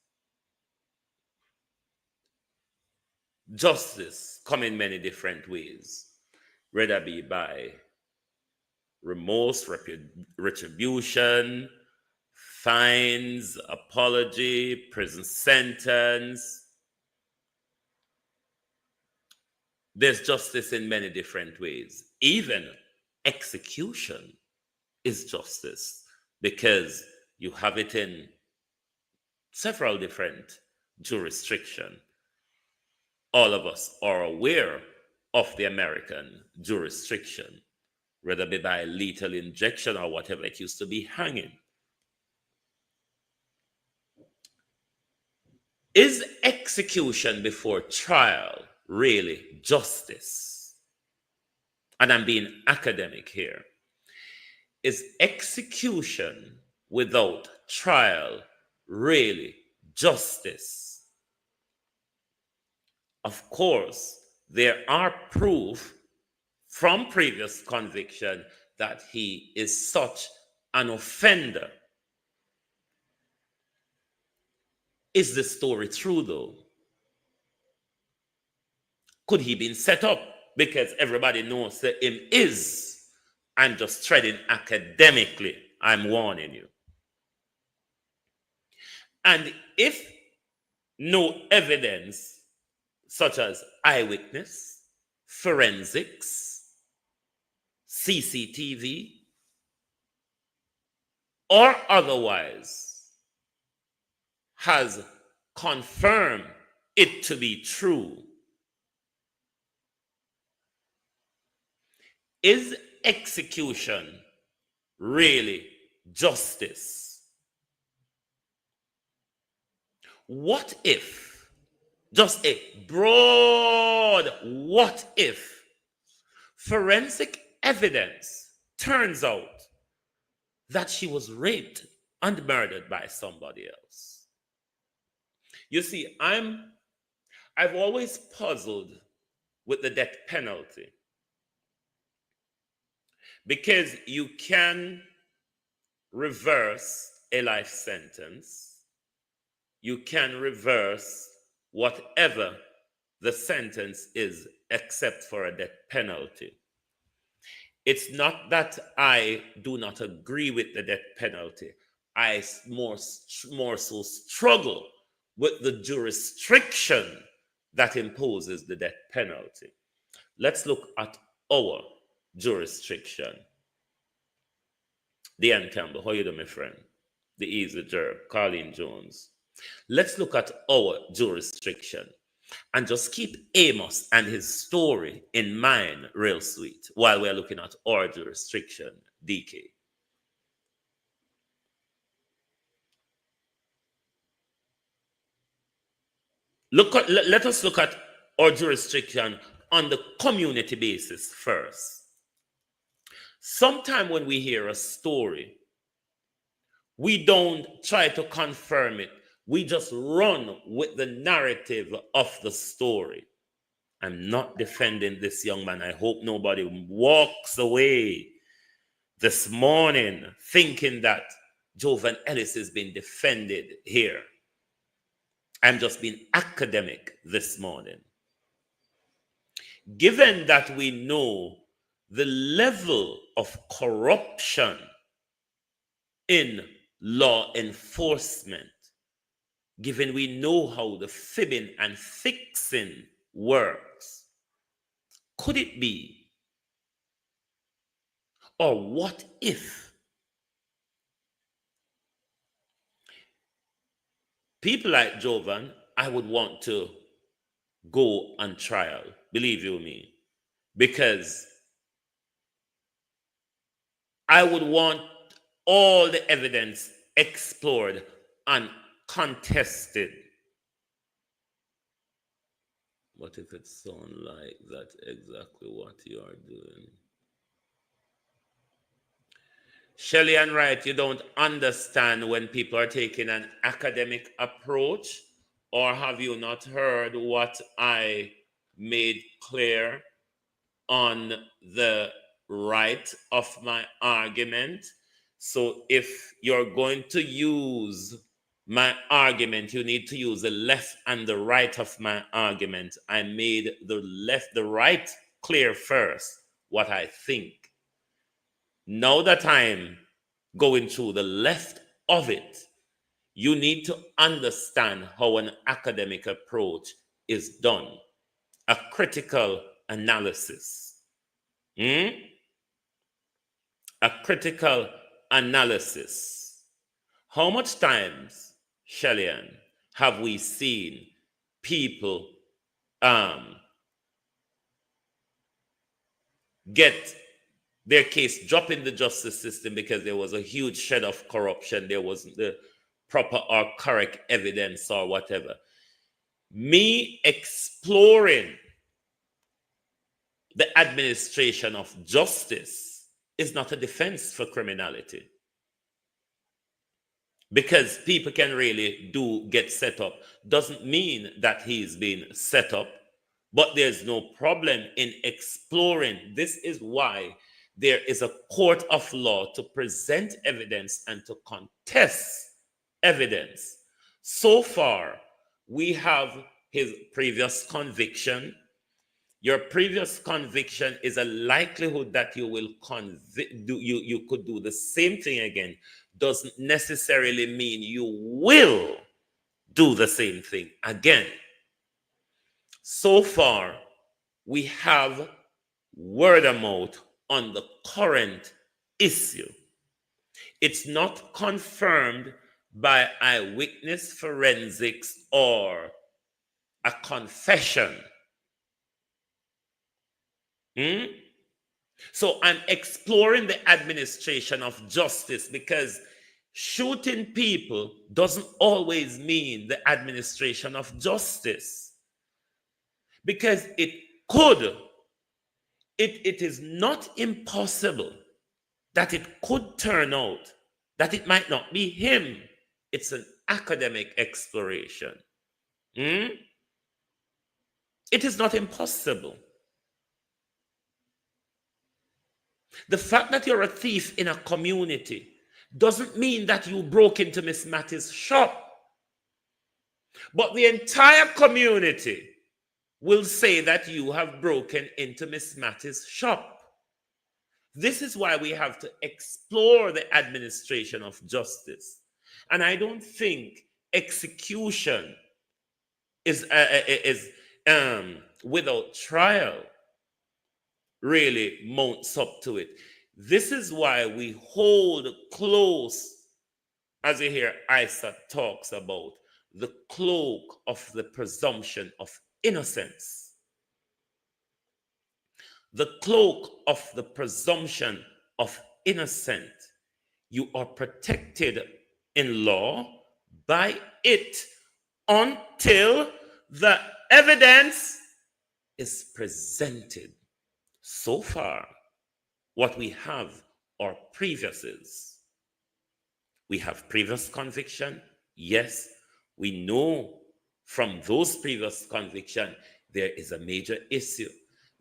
Justice come in many different ways, whether be by remorse, retribution, fines, apology, prison sentence. There's justice in many different ways. Even execution is justice, because you have it in several different jurisdictions. All of us are aware of the American jurisdiction, whether it be by lethal injection or whatever. It used to be hanging. Is execution before trial really justice? and I'm being academic here, is execution without trial really justice? Of course, there are proof from previous conviction that he is such an offender. Is the story true though? Could he been set up? Because everybody knows that him is. I'm just treading academically. I'm warning you. And if no evidence, such as eyewitness, forensics, CCTV, or otherwise, has confirmed it to be true, is execution really justice? What if, just a broad what if, forensic evidence turns out that she was raped and murdered by somebody else? You see, I've always puzzled with the death penalty, because you can reverse a life sentence, you can reverse whatever the sentence is except for a death penalty. It's not that I do not agree with the death penalty. I more so struggle with the jurisdiction that imposes the death penalty. Let's look at our jurisdiction. Deanne Campbell, how you doing, my friend? The Easy Jerk, Colleen Jones. Let's look at our jurisdiction and just keep Amos and his story in mind real sweet while we're looking at our jurisdiction, DK. Let us look at our jurisdiction on the community basis first. Sometime when we hear a story, we don't try to confirm it. We just run with the narrative of the story. I'm not defending this young man. I hope nobody walks away this morning thinking that Jovan Ellis has been defended here. I'm just being academic this morning. Given that we know the level of corruption in law enforcement, given we know how the fibbing and fixing works, could it be, or what if people like Jovan, I would want to go on trial, believe you me, because I would want all the evidence explored and contested. What if it sounds like that's exactly what you are doing? Shelley and Wright, you don't understand when people are taking an academic approach, or have you not heard what I made clear on the right of my argument? So if you're going to use my argument, you need to use the left and the right of my argument. I made the right clear first, what I think. Now that I'm going through the left of it, you need to understand how an academic approach is done. A critical analysis. A critical analysis. How much times, Shellyan, have we seen people get their case dropped in the justice system because there was a huge shed of corruption, there wasn't the proper or correct evidence or whatever? Me exploring the administration of justice is not a defense for criminality. Because people can really get set up doesn't mean that he's been set up, but there's no problem in exploring. This is why there is a court of law to present evidence and to contest evidence. So far, we have his previous conviction. Your previous conviction is a likelihood that you will you could do the same thing again. Doesn't necessarily mean you will do the same thing again. So far, we have word of mouth on the current issue. It's not confirmed by eyewitness forensics or a confession. So I'm exploring the administration of justice because shooting people doesn't always mean the administration of justice. Because it is not impossible that it could turn out that it might not be him. It's an academic exploration. It is not impossible. The fact that you're a thief in a community doesn't mean that you broke into Miss Matty's shop. But the entire community will say that you have broken into Miss Matty's shop. This is why we have to explore the administration of justice. And I don't think execution is without trial really mounts up to it. This is why we hold close, as you hear Isa talks about, the cloak of the presumption of innocence. The cloak of the presumption of innocence. You are protected in law by it until the evidence is presented. So far, what we have are previouses. We have previous conviction. Yes, we know from those previous convictions there is a major issue.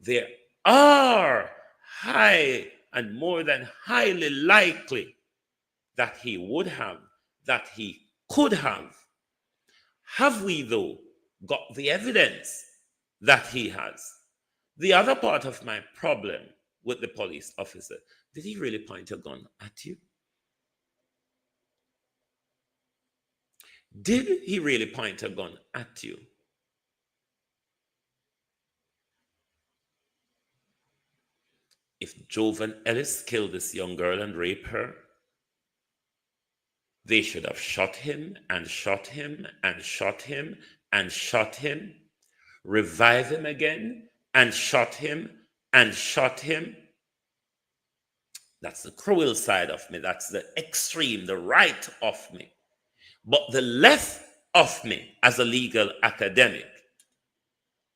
There are high and more than highly likely that he would have, that he could have. Have we, though, got the evidence that he has? The other part of my problem with the police officer, did he really point a gun at you? Did he really point a gun at you? If Jovan Ellis killed this young girl and raped her, they should have shot him and shot him and shot him and shot him, revive him again and shot him and shot him. That's the cruel side of me. That's the extreme, the right of me. But the left of me as a legal academic,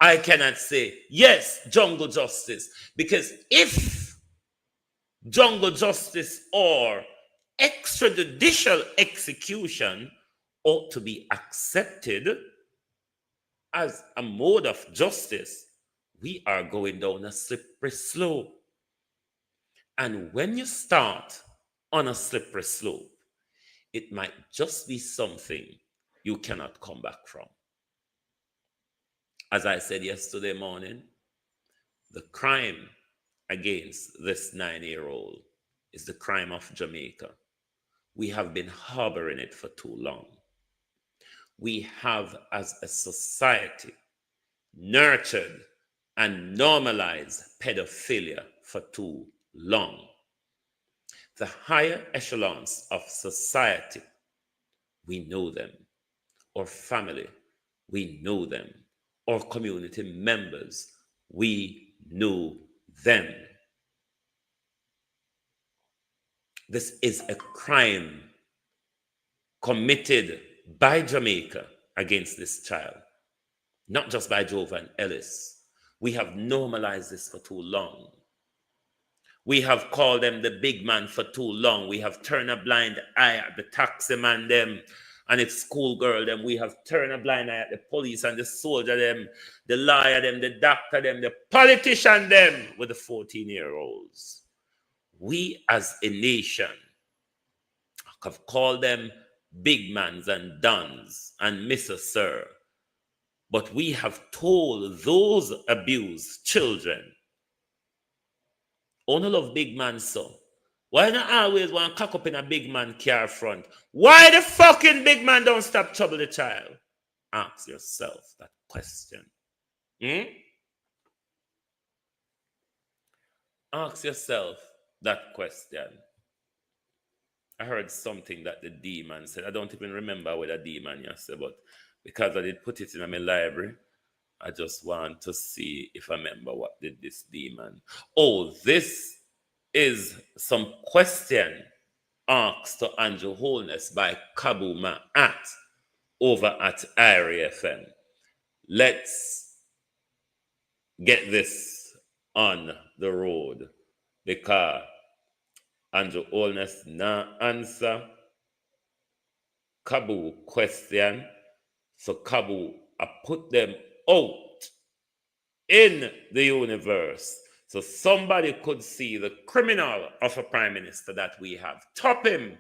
I cannot say, yes, jungle justice. Because if jungle justice or extrajudicial execution ought to be accepted as a mode of justice, we are going down a slippery slope. And when you start on a slippery slope, it might just be something you cannot come back from. As I said yesterday morning, the crime against this 9-year-old is the crime of Jamaica. We have been harboring it for too long. We have, as a society, nurtured and normalized pedophilia for too long. The higher echelons of society, we know them. Our family, we know them. Our community members, we know them. This is a crime committed by Jamaica against this child, not just by Jovan Ellis. We have normalized this for too long. We have called them the big man for too long. We have turned a blind eye at the taxi man them and its schoolgirl them. We have turned a blind eye at the police and the soldier them, the lawyer them, the doctor them, the politician them with the 14-year-olds. We as a nation have called them big mans and dons and Mr. Sir. But we have told those abused children, only love big man, so why not always want to cock up in a big man car front? Why the fucking big man don't stop trouble the child? Ask yourself that question. Ask yourself that question. I heard something that the demon said. I don't even remember what the demon said, but because I did put it in my library, I just want to see if I remember what did this demon. Oh, this is some question asked to Andrew Holness by Kabuma over at IRA FM. Let's get this on the road because Andrew Holness now answer Kabu question. So Kabu, I put them out in the universe so somebody could see the criminal of a prime minister that we have. Top him.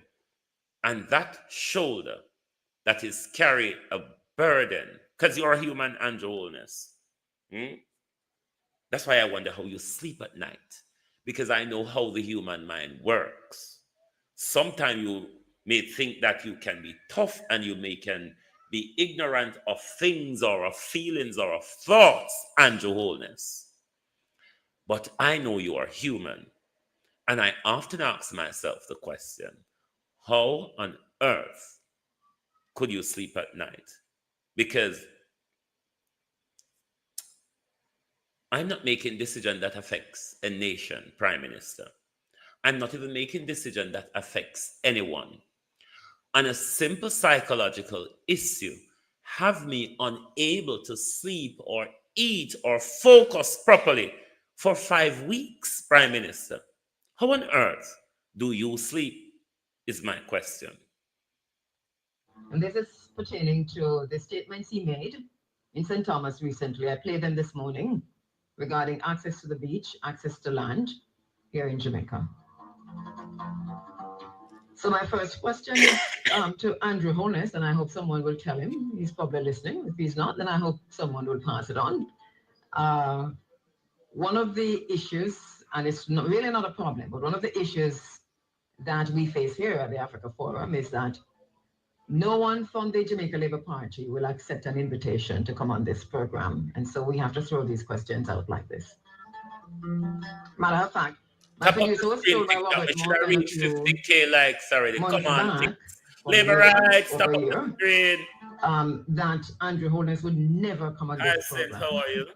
And that shoulder that is carry a burden. Because you're a human, Andrew Holness. That's why I wonder how you sleep at night. Because I know how the human mind works. Sometimes you may think that you can be tough and you can be ignorant of things or of feelings or of thoughts, Andrew Holness. But I know you are human. And I often ask myself the question, how on earth could you sleep at night? Because I'm not making decision that affects a nation, Prime Minister. I'm not even making decision that affects anyone. On a simple psychological issue, have me unable to sleep or eat or focus properly for 5 weeks, Prime Minister. How on earth do you sleep, is my question. And this is pertaining to the statements he made in St. Thomas recently. I played them this morning regarding access to the beach, access to land here in Jamaica. So my first question is to Andrew Holness, and I hope someone will tell him. He's probably listening. If he's not, then I hope someone will pass it on. One of the issues, and it's really not a problem, but one of the issues that we face here at the Africa Forum is that no one from the Jamaica Labour Party will accept an invitation to come on this program. And so we have to throw these questions out like this. Matter of fact, my producer was told by Robert Morgan a few 50K likes already. months Come on, back, Labour rights, stop over up a year, the screen. that Andrew Holness would never come on this program. How are you?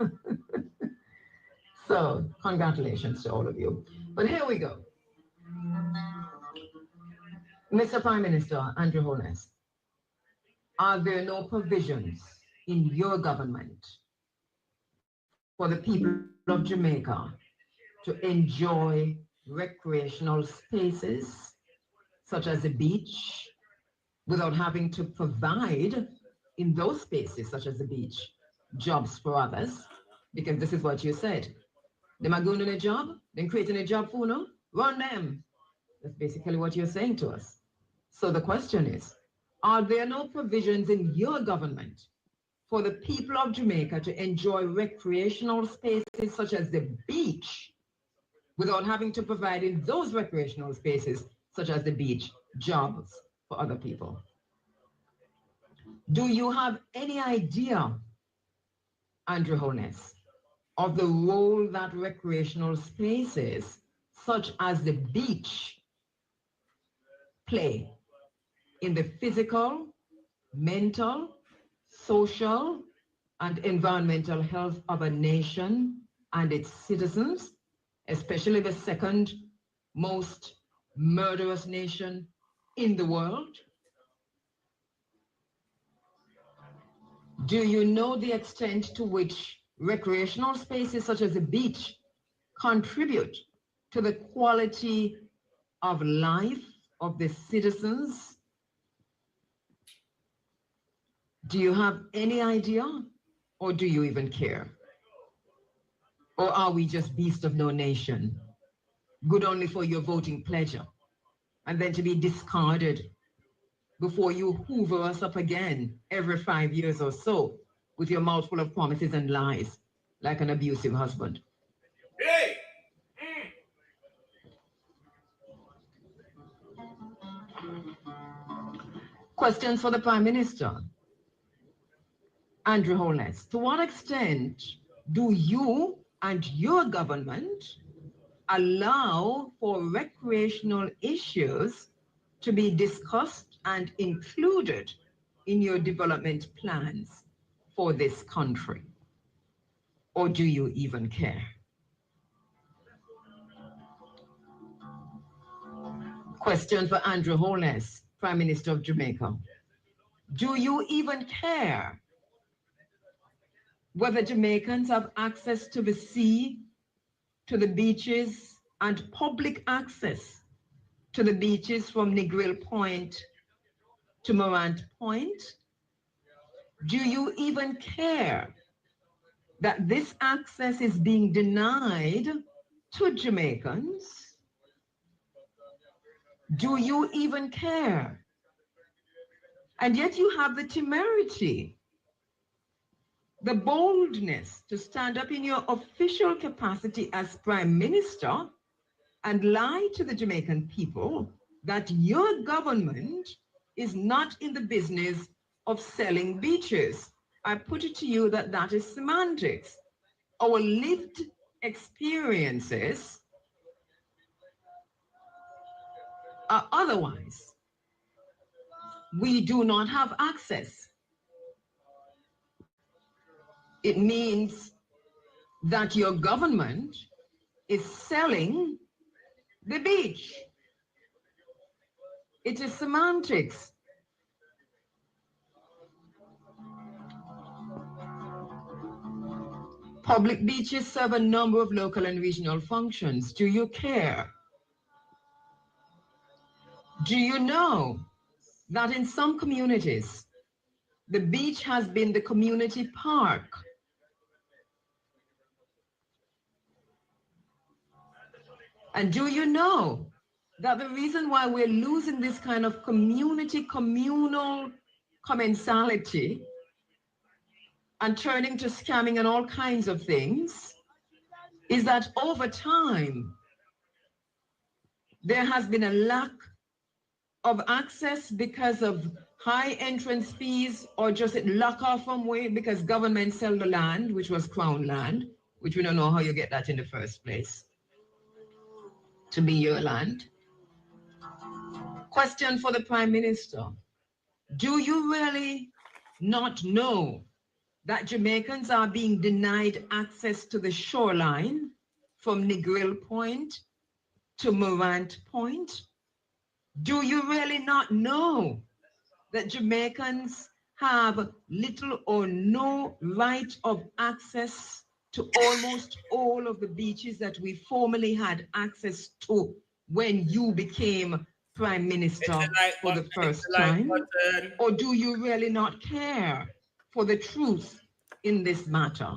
So congratulations to all of you. But here we go. Mr. Prime Minister Andrew Holness, are there no provisions in your government for the people of Jamaica to enjoy recreational spaces such as the beach without having to provide in those spaces such as the beach jobs for others? Because this is what you said. Them are going to a job, then creating a job for no, run them. That's basically what you're saying to us. So the question is, are there no provisions in your government for the people of Jamaica to enjoy recreational spaces such as the beach without having to provide in those recreational spaces such as the beach jobs for other people? Do you have any idea, Andrew Holness, of the role that recreational spaces such as the beach play in the physical, mental, social, and environmental health of a nation and its citizens, especially the second most murderous nation in the world? Do you know the extent to which recreational spaces such as the beach contribute to the quality of life of the citizens? Do you have any idea, or do you even care? Or are we just beasts of no nation, good only for your voting pleasure, and then to be discarded before you hoover us up again every 5 years or so with your mouth full of promises and lies like an abusive husband? Hey! Questions for the Prime Minister. Andrew Holness, to what extent do you and your government allow for recreational issues to be discussed and included in your development plans for this country? Or do you even care? Question for Andrew Holness, Prime Minister of Jamaica. Do you even care whether Jamaicans have access to the sea, to the beaches, and public access to the beaches from Negril Point to Morant Point? Do you even care that this access is being denied to Jamaicans? Do you even care? And yet you have the temerity, the boldness to stand up in your official capacity as Prime Minister and lie to the Jamaican people that your government is not in the business of selling beaches. I put it to you that that is semantics. Our lived experiences are otherwise. We do not have access. It means that your government is selling the beach. It is semantics. Public beaches serve a number of local and regional functions. Do you care? Do you know that in some communities, the beach has been the community park? And do you know that the reason why we're losing this kind of communal commensality and turning to scamming and all kinds of things is that over time, there has been a lack of access because of high entrance fees, or just it lock off from way because government sell the land, which was crown land, which we don't know how you get that in the first place to be your land. Question for the Prime Minister. Do you really not know that Jamaicans are being denied access to the shoreline from Negril Point to Morant Point? Do you really not know that Jamaicans have little or no right of access to almost all of the beaches that we formerly had access to when you became Prime Minister for the first time? Or do you really not care for the truth in this matter?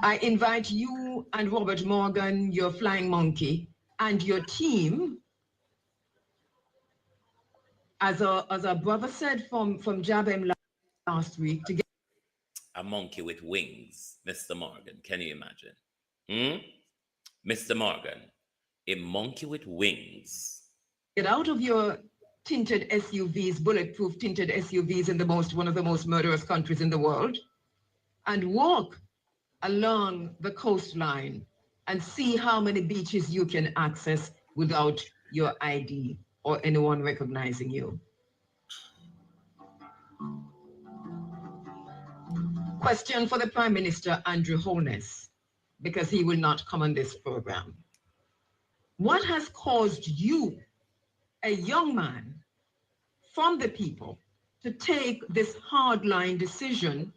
I invite you and Robert Morgan, your flying monkey, and your team, as our brother said from Jabem last week, to get a monkey with wings, Mr. Morgan. Can you imagine? Mr. Morgan, a monkey with wings. Get out of your tinted SUVs, bulletproof tinted SUVs in one of the most murderous countries in the world, and walk along the coastline and see how many beaches you can access without your ID or anyone recognizing you. Question for the Prime Minister, Andrew Holness, because he will not come on this program. What has caused you, a young man from the people, to take this hardline decision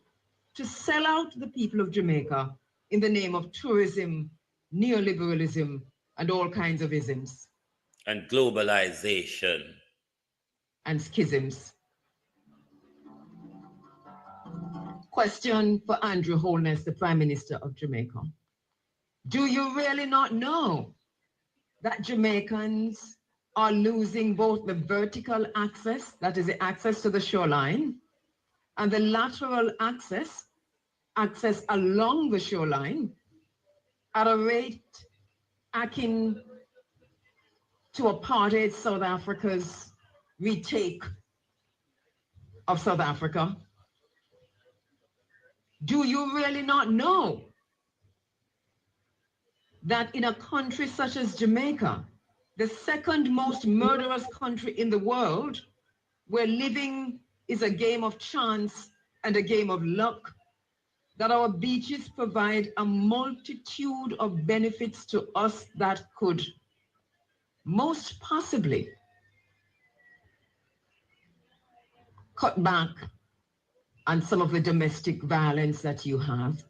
to sell out the people of Jamaica in the name of tourism, neoliberalism, and all kinds of isms. And globalization. And schisms. Question for Andrew Holness, the Prime Minister of Jamaica. Do you really not know that Jamaicans are losing both the vertical access, that is the access to the shoreline, and the lateral access along the shoreline at a rate akin to apartheid South Africa's retake of South Africa? Do you really not know that in a country such as Jamaica, the second most murderous country in the world, where living is a game of chance and a game of luck, that our beaches provide a multitude of benefits to us that could most possibly cut back on some of the domestic violence that you have?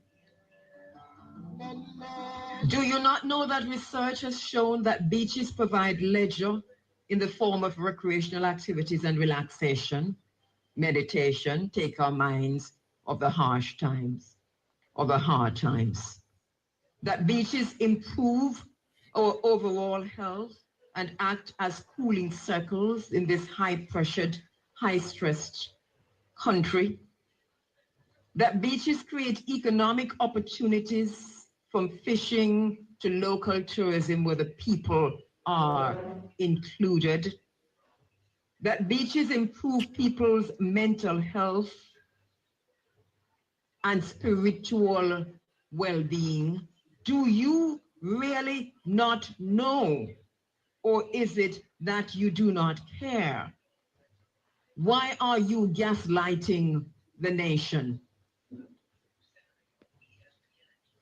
Do you not know that research has shown that beaches provide leisure in the form of recreational activities and relaxation, meditation, take our minds of the harsh times, of the hard times? That beaches improve our overall health and act as cooling circles in this high-pressured, high-stressed country? That beaches create economic opportunities from fishing to local tourism where the people are included? That beaches improve people's mental health and spiritual well-being? Do you really not know? Or is it that you do not care? Why are you gaslighting the nation?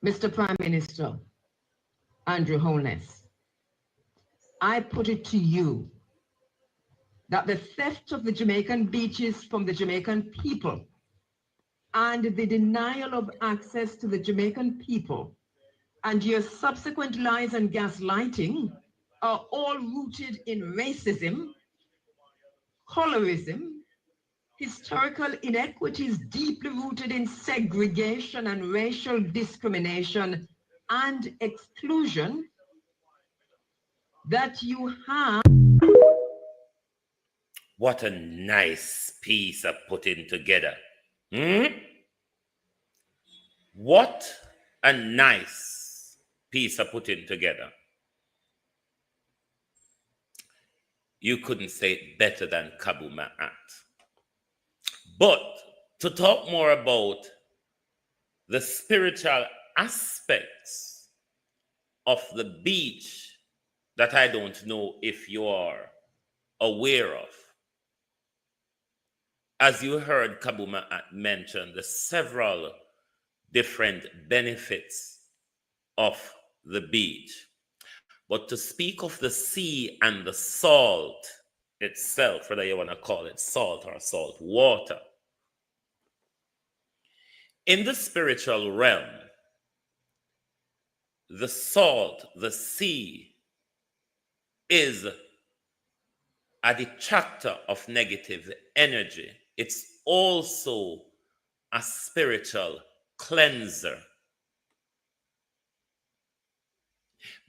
Mr. Prime Minister Andrew Holness, I put it to you that the theft of the Jamaican beaches from the Jamaican people and the denial of access to the Jamaican people and your subsequent lies and gaslighting are all rooted in racism, colorism, historical inequities deeply rooted in segregation and racial discrimination and exclusion that you have. What a nice piece of putting together. What a nice piece of putting together. You couldn't say it better than Kabu Ma'at. But to talk more about the spiritual aspects of the beach that I don't know if you are aware of. As you heard Kabu Ma'at mention the several different benefits of the beach. But to speak of the sea and the salt itself, whether you want to call it salt or salt water, in the spiritual realm, the salt, the sea, is a detractor of negative energy. It's also a spiritual cleanser.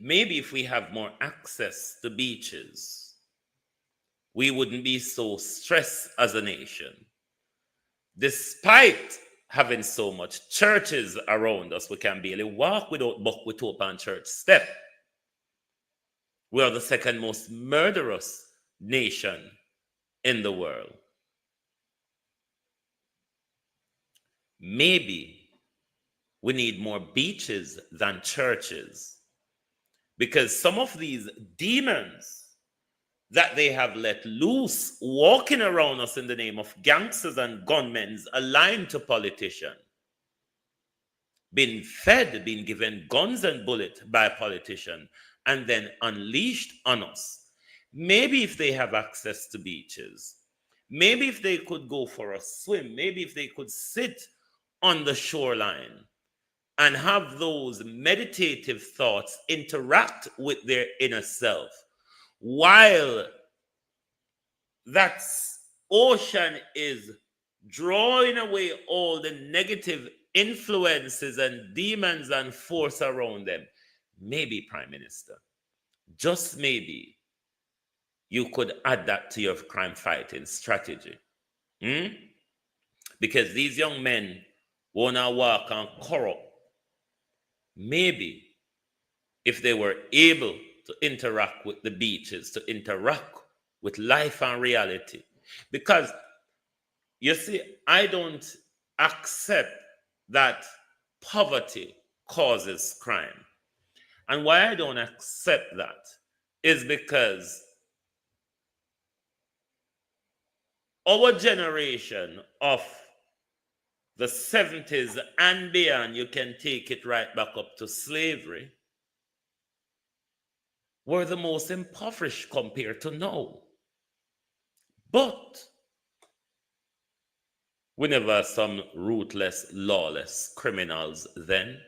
Maybe if we have more access to beaches, we wouldn't be so stressed as a nation. Despite having so much churches around us, we can barely walk without buck with open church step. We are the second most murderous nation in the world. Maybe we need more beaches than churches, because some of these demons that they have let loose walking around us in the name of gangsters and gunmen aligned to politicians, been fed, been given guns and bullets by politicians, and then unleashed on us. Maybe if they have access to beaches, maybe if they could go for a swim, maybe if they could sit on the shoreline and have those meditative thoughts interact with their inner self, while that ocean is drawing away all the negative influences and demons and force around them, maybe, Prime Minister, just maybe, you could add that to your crime fighting strategy. Because these young men wanna walk and corrupt. Maybe if they were able to interact with the beaches, to interact with life and reality. Because you see, I don't accept that poverty causes crime. And why I don't accept that is because our generation of the 70s and beyond, you can take it right back up to slavery, were the most impoverished compared to now. But we never some ruthless, lawless criminals then.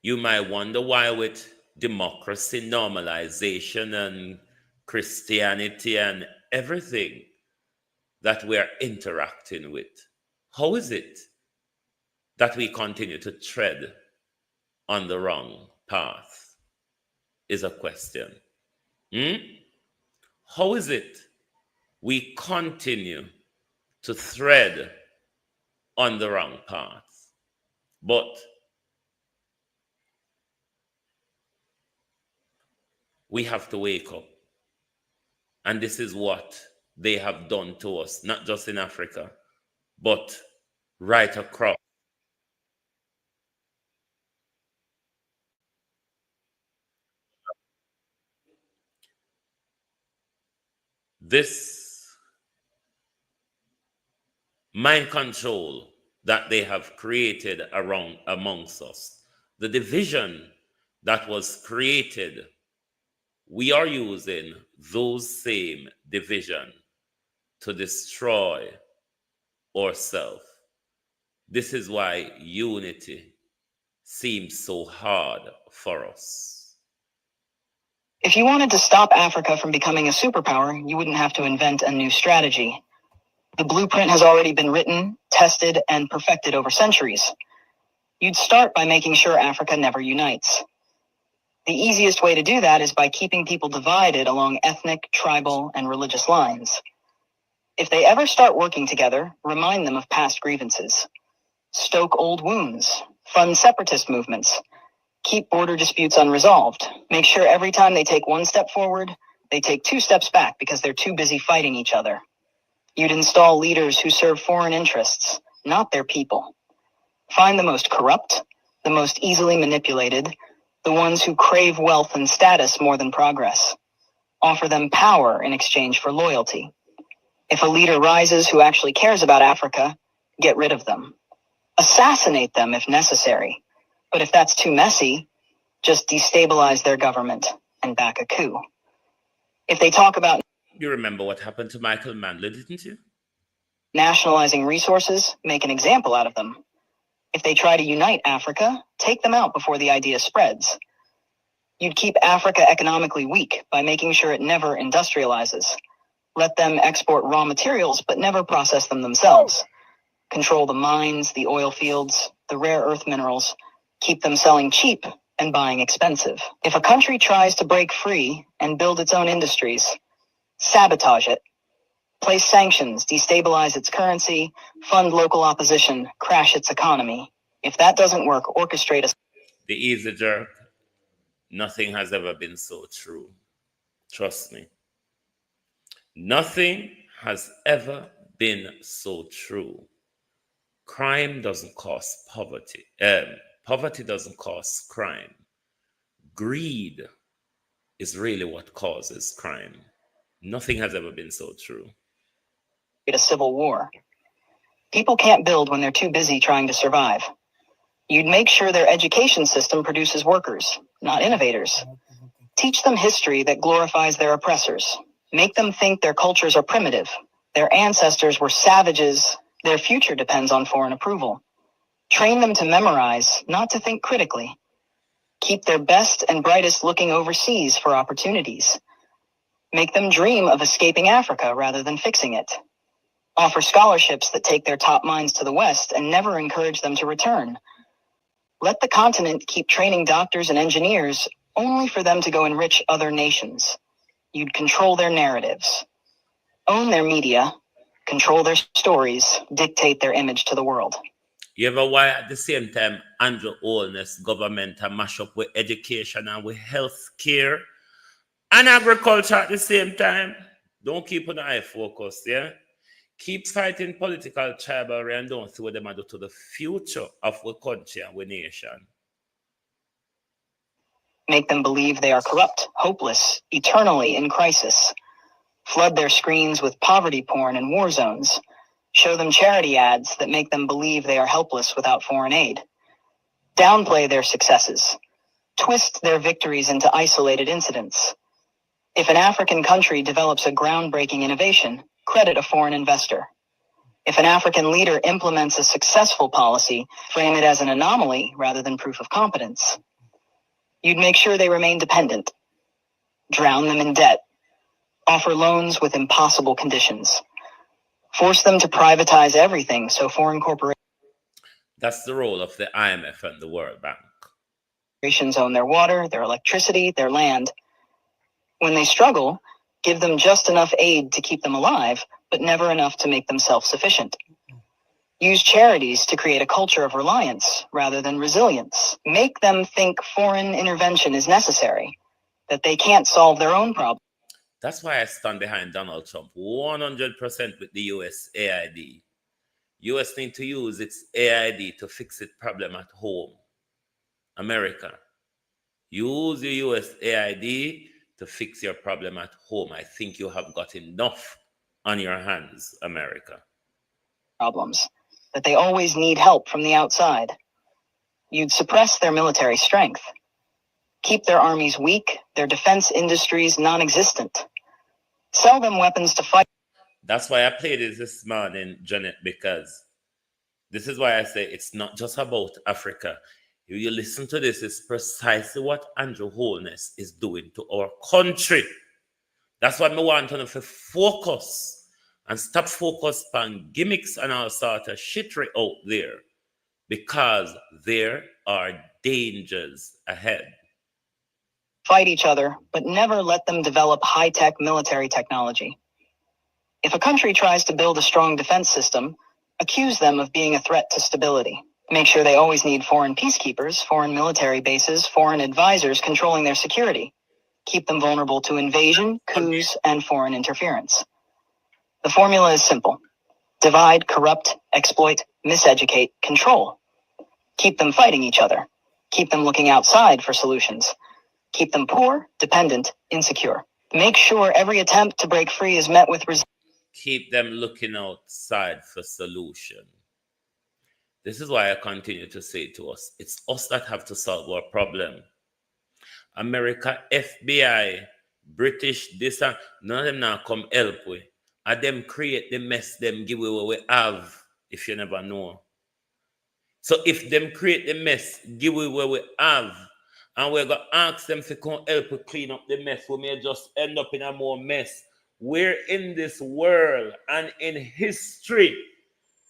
You might wonder why, with democracy, normalization, and Christianity and everything that we are interacting with, how is it that we continue to tread on the wrong path is a question. How is it we continue to thread on the wrong path? But we have to wake up. And this is what they have done to us, not just in Africa, but right across. This mind control that they have created amongst us, the division that was created, we are using those same division to destroy ourselves. This is why unity seems so hard for us. If you wanted to stop Africa from becoming a superpower, you wouldn't have to invent a new strategy. The blueprint has already been written, tested, and perfected over centuries. You'd start by making sure Africa never unites. The easiest way to do that is by keeping people divided along ethnic, tribal, and religious lines. If they ever start working together, remind them of past grievances. Stoke old wounds, fund separatist movements, keep border disputes unresolved. Make sure every time they take one step forward, they take 2 steps back because they're too busy fighting each other. You'd install leaders who serve foreign interests, not their people. Find the most corrupt, the most easily manipulated, the ones who crave wealth and status more than progress. Offer them power in exchange for loyalty. If a leader rises who actually cares about Africa, get rid of them. Assassinate them if necessary. But if that's too messy, just destabilize their government and back a coup. If they talk about... You remember what happened to Michael Mandler, didn't you? Nationalizing resources, make an example out of them. If they try to unite Africa, take them out before the idea spreads. You'd keep Africa economically weak by making sure it never industrializes. Let them export raw materials, but never process them themselves. Control the mines, the oil fields, the rare earth minerals. Keep them selling cheap and buying expensive. If a country tries to break free and build its own industries, sabotage it. Place sanctions, destabilize its currency, fund local opposition, crash its economy. If that doesn't work, orchestrate a... The easy jerk. Nothing has ever been so true. Trust me. Nothing has ever been so true. Crime doesn't cause poverty. Poverty doesn't cause crime. Greed is really what causes crime. Nothing has ever been so true. A civil war. People can't build when they're too busy trying to survive. You'd make sure their education system produces workers, not innovators. Teach them history that glorifies their oppressors. Make them think their cultures are primitive. Their ancestors were savages. Their future depends on foreign approval. Train them to memorize, not to think critically. Keep their best and brightest looking overseas for opportunities. Make them dream of escaping Africa rather than fixing it. Offer scholarships that take their top minds to the West and never encourage them to return. Let the continent keep training doctors and engineers only for them to go enrich other nations. You'd control their narratives, own their media, control their stories, dictate their image to the world. You ever why at the same time Andrew Holness government to mash up with education and with health care and agriculture at the same time? Don't keep an eye focused, yeah? Keep fighting political tribal and don't see what they do to the future of our country and our nation. Make them believe they are corrupt, hopeless, eternally in crisis. Flood their screens with poverty porn and war zones. Show them charity ads that make them believe they are helpless without foreign aid. Downplay their successes. Twist their victories into isolated incidents. If an African country develops a groundbreaking innovation, credit a foreign investor. If an African leader implements a successful policy, frame it as an anomaly rather than proof of competence. You'd make sure they remain dependent. Drown them in debt. Offer loans with impossible conditions. Force them to privatize everything so foreign corporations. That's the role of the IMF and the World Bank. Corporations own their water, their electricity, their land. When they struggle, give them just enough aid to keep them alive, but never enough to make them self-sufficient. Use charities to create a culture of reliance rather than resilience. Make them think foreign intervention is necessary, that they can't solve their own problems. That's why I stand behind Donald Trump 100% with the US AID. US need to use its AID to fix its problem at home. America, use your US AID to fix your problem at home. I think you have got enough on your hands, America. Problems, that they always need help from the outside. You'd suppress their military strength. Keep their armies weak, their defense industries non-existent. Sell them weapons to fight. That's why I played it this morning, Janet, because this is why I say it's not just about Africa. If you listen to this, it's precisely what Andrew Holness is doing to our country. That's why I want to focus and stop focus on gimmicks and all sort of shittery out there, because there are dangers ahead. Fight each other, but never let them develop high-tech military technology. If a country tries to build a strong defense system, accuse them of being a threat to stability. Make sure they always need foreign peacekeepers, foreign military bases, foreign advisors controlling their security. Keep them vulnerable to invasion, coups, and foreign interference. The formula is simple. Divide, corrupt, exploit, miseducate, control. Keep them fighting each other. Keep them looking outside for solutions. Keep them poor, dependent, insecure. Make sure every attempt to break free is met with resistance. Keep them looking outside for solution. This is why I continue to say to us, it's us that have to solve our problem. America, FBI, British, this and none of them now come help we. And them create the mess, them give away what we have, if you never know. So if them create the mess, give away what we have, and we're going to ask them to come help us clean up the mess, we may just end up in a more mess. Where in this world and in history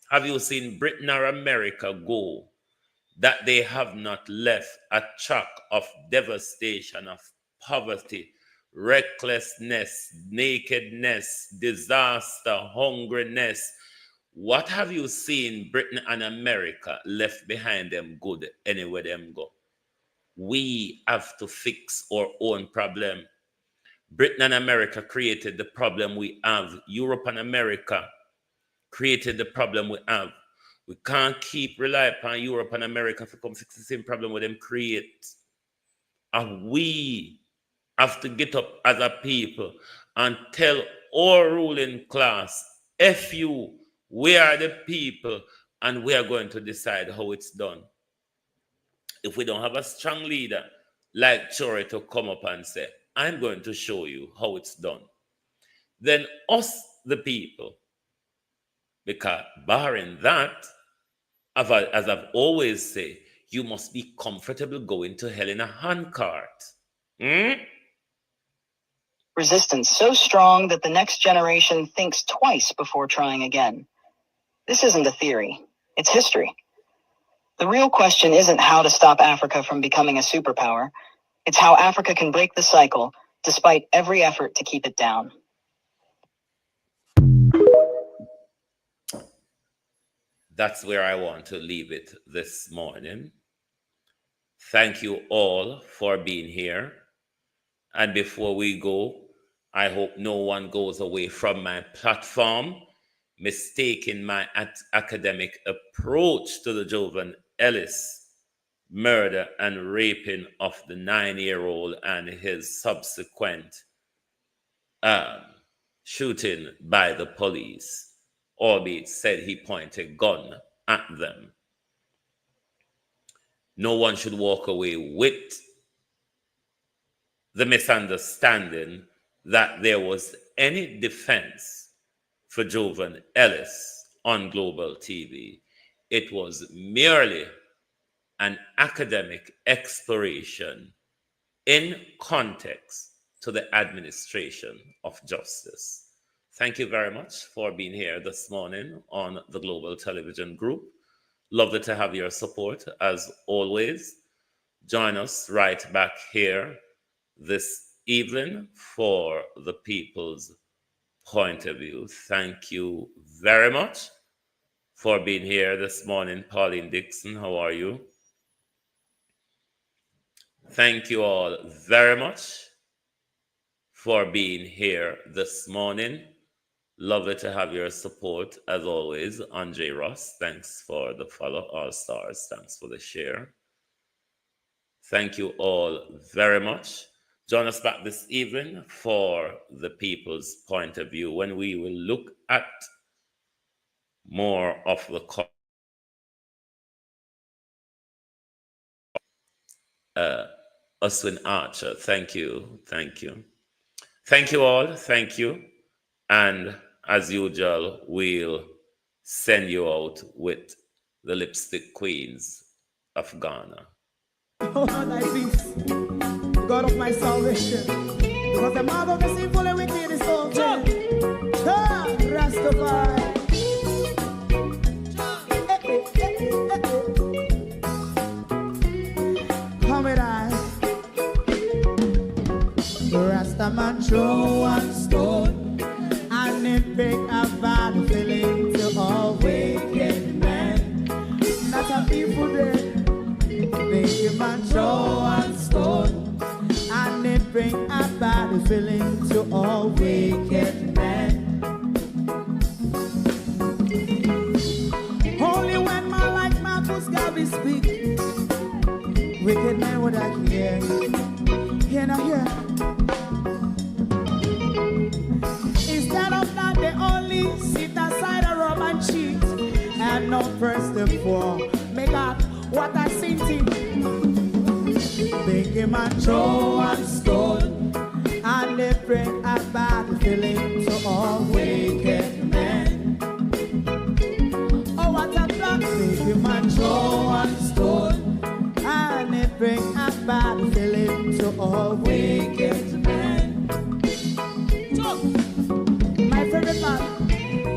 have you seen Britain or America go that they have not left a track of devastation, of poverty, recklessness, nakedness, disaster, hungriness? What have you seen Britain and America left behind them good anywhere them go? We have to fix our own problem. Britain and America created the problem we have. Europe and America created the problem we have. We can't keep relying upon Europe and America to come fix the same problem with them create. And we have to get up as a people and tell our ruling class, F you, we are the people and we are going to decide how it's done. If we don't have a strong leader like Chore to come up and say, I'm going to show you how it's done, then us, the people, Because barring that, as I've always said, you must be comfortable going to hell in a handcart. Resistance so strong that the next generation thinks twice before trying again. This isn't a theory, it's history. The real question isn't how to stop Africa from becoming a superpower. It's how Africa can break the cycle despite every effort to keep it down. That's where I want to leave it this morning. Thank you all for being here. And before we go, I hope no one goes away from my platform mistaking my academic approach to the Jovan Ellis murder and raping of the 9-year-old and his subsequent shooting by the police, albeit said he pointed a gun at them. No one should walk away with the misunderstanding that there was any defense for Jovan Ellis on global TV. It was merely an academic exploration in context to the administration of justice. Thank you very much for being here this morning on the Global Television Group. Lovely to have your support as always. Join us right back here this evening for the People's Point of View. Thank you very much for being here this morning. Pauline Dixon, how are you? Thank you all very much for being here this morning. Lovely to have your support as always. Andre Ross, thanks for the follow. All Stars, thanks for the share. Thank you all very much. Join us back this evening for the People's Point of View when we will look at more of the Uswin Archer. Thank you. Thank you. Thank you all. Thank you. And as usual, we'll send you out with the Lipstick Queens of Ghana. Oh, thy peace, God of my salvation, because the mouth of the sinful and wicked is open. Rastafari. Come with I. Rastaman throw one stone, and it bring a bad feeling to all wicked men. Not a people there. Make a man throw one stone, and it bring a bad feeling to all wicked men. Only when man like Marcus Garvey speak, wicked men would I hear. Hear now hear. Instead of not they only sit aside a rub and cheat, and not first and for make up what I seen to. Make him a throw one stone, and they bring a bad feeling to all wicked men. Oh, what a plan! Make him a throw one stone, and they bring a bad feeling to all wicked men. My favorite part,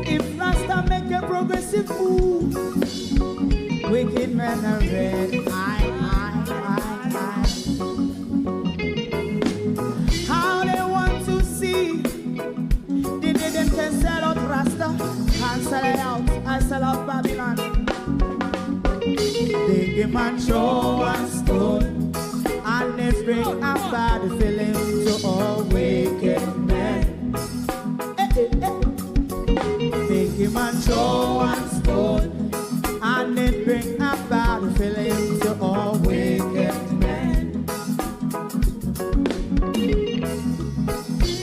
if Rasta make a progressive move, wicked men are red, how they want to see the day them can sell out Rasta and sell it out and sell out Babylon. They give man throw one stone, and they bring a bad feeling to all wicked men. They give man throw one stone, and it bring a bad feeling to all wicked men.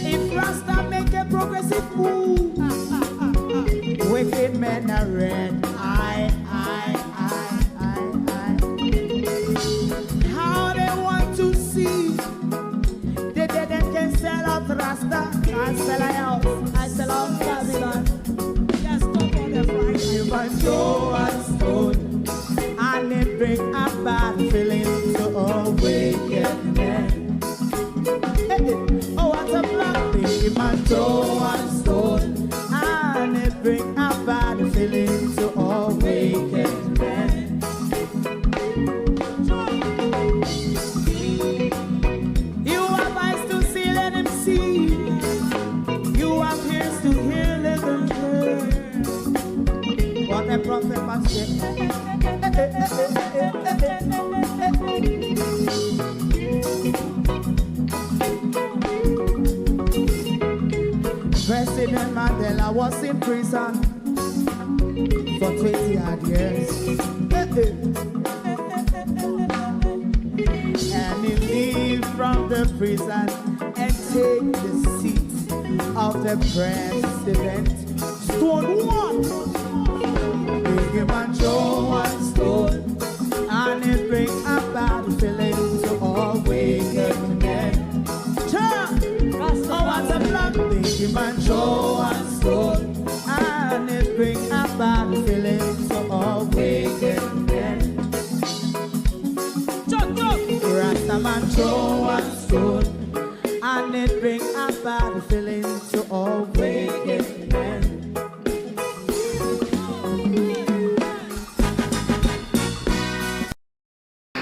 If Rasta make a progressive move, wicked men are red. How they want to see the dead can sell out Rasta and sell out Babylon. Yes, stop on the front. all wicked men. Oh, what a black thing, man, throw one stone, and it bring a bad feeling to all wicked men. You have eyes to see, let him see. You have ears to hear, let them hear. What a prophet must say. President Mandela was in prison for 20 odd years. And he leave from the prison and take the seat of the president. Stone one, big him and throw one stone, and it bring a bad feeling to all wicked men. Oh, what a black big him and throw one stone, and it bring a bad feeling to all wicked men. Rastaman throw one stone, and it bring a bad feeling to all wicked men.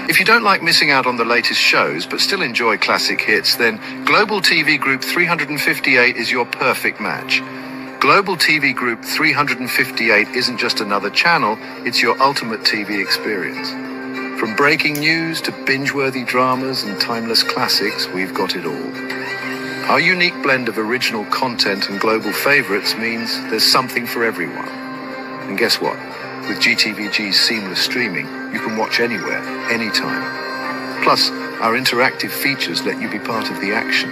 If you don't like missing out on the latest shows but still enjoy classic hits, then Global TV Group 358 is your perfect match. Global TV Group 358 isn't just another channel, it's your ultimate TV experience. From breaking news to binge-worthy dramas and timeless classics, we've got it all. Our unique blend of original content and global favorites means there's something for everyone. And guess what? With GTVG's seamless streaming, you can watch anywhere, anytime. Plus, our interactive features let you be part of the action.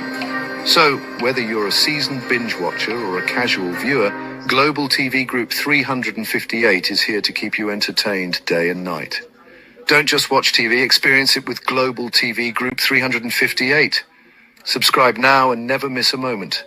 So, whether you're a seasoned binge watcher or a casual viewer, Global TV Group 358 is here to keep you entertained day and night. Don't just watch TV, experience it with Global TV Group 358. Subscribe now and never miss a moment.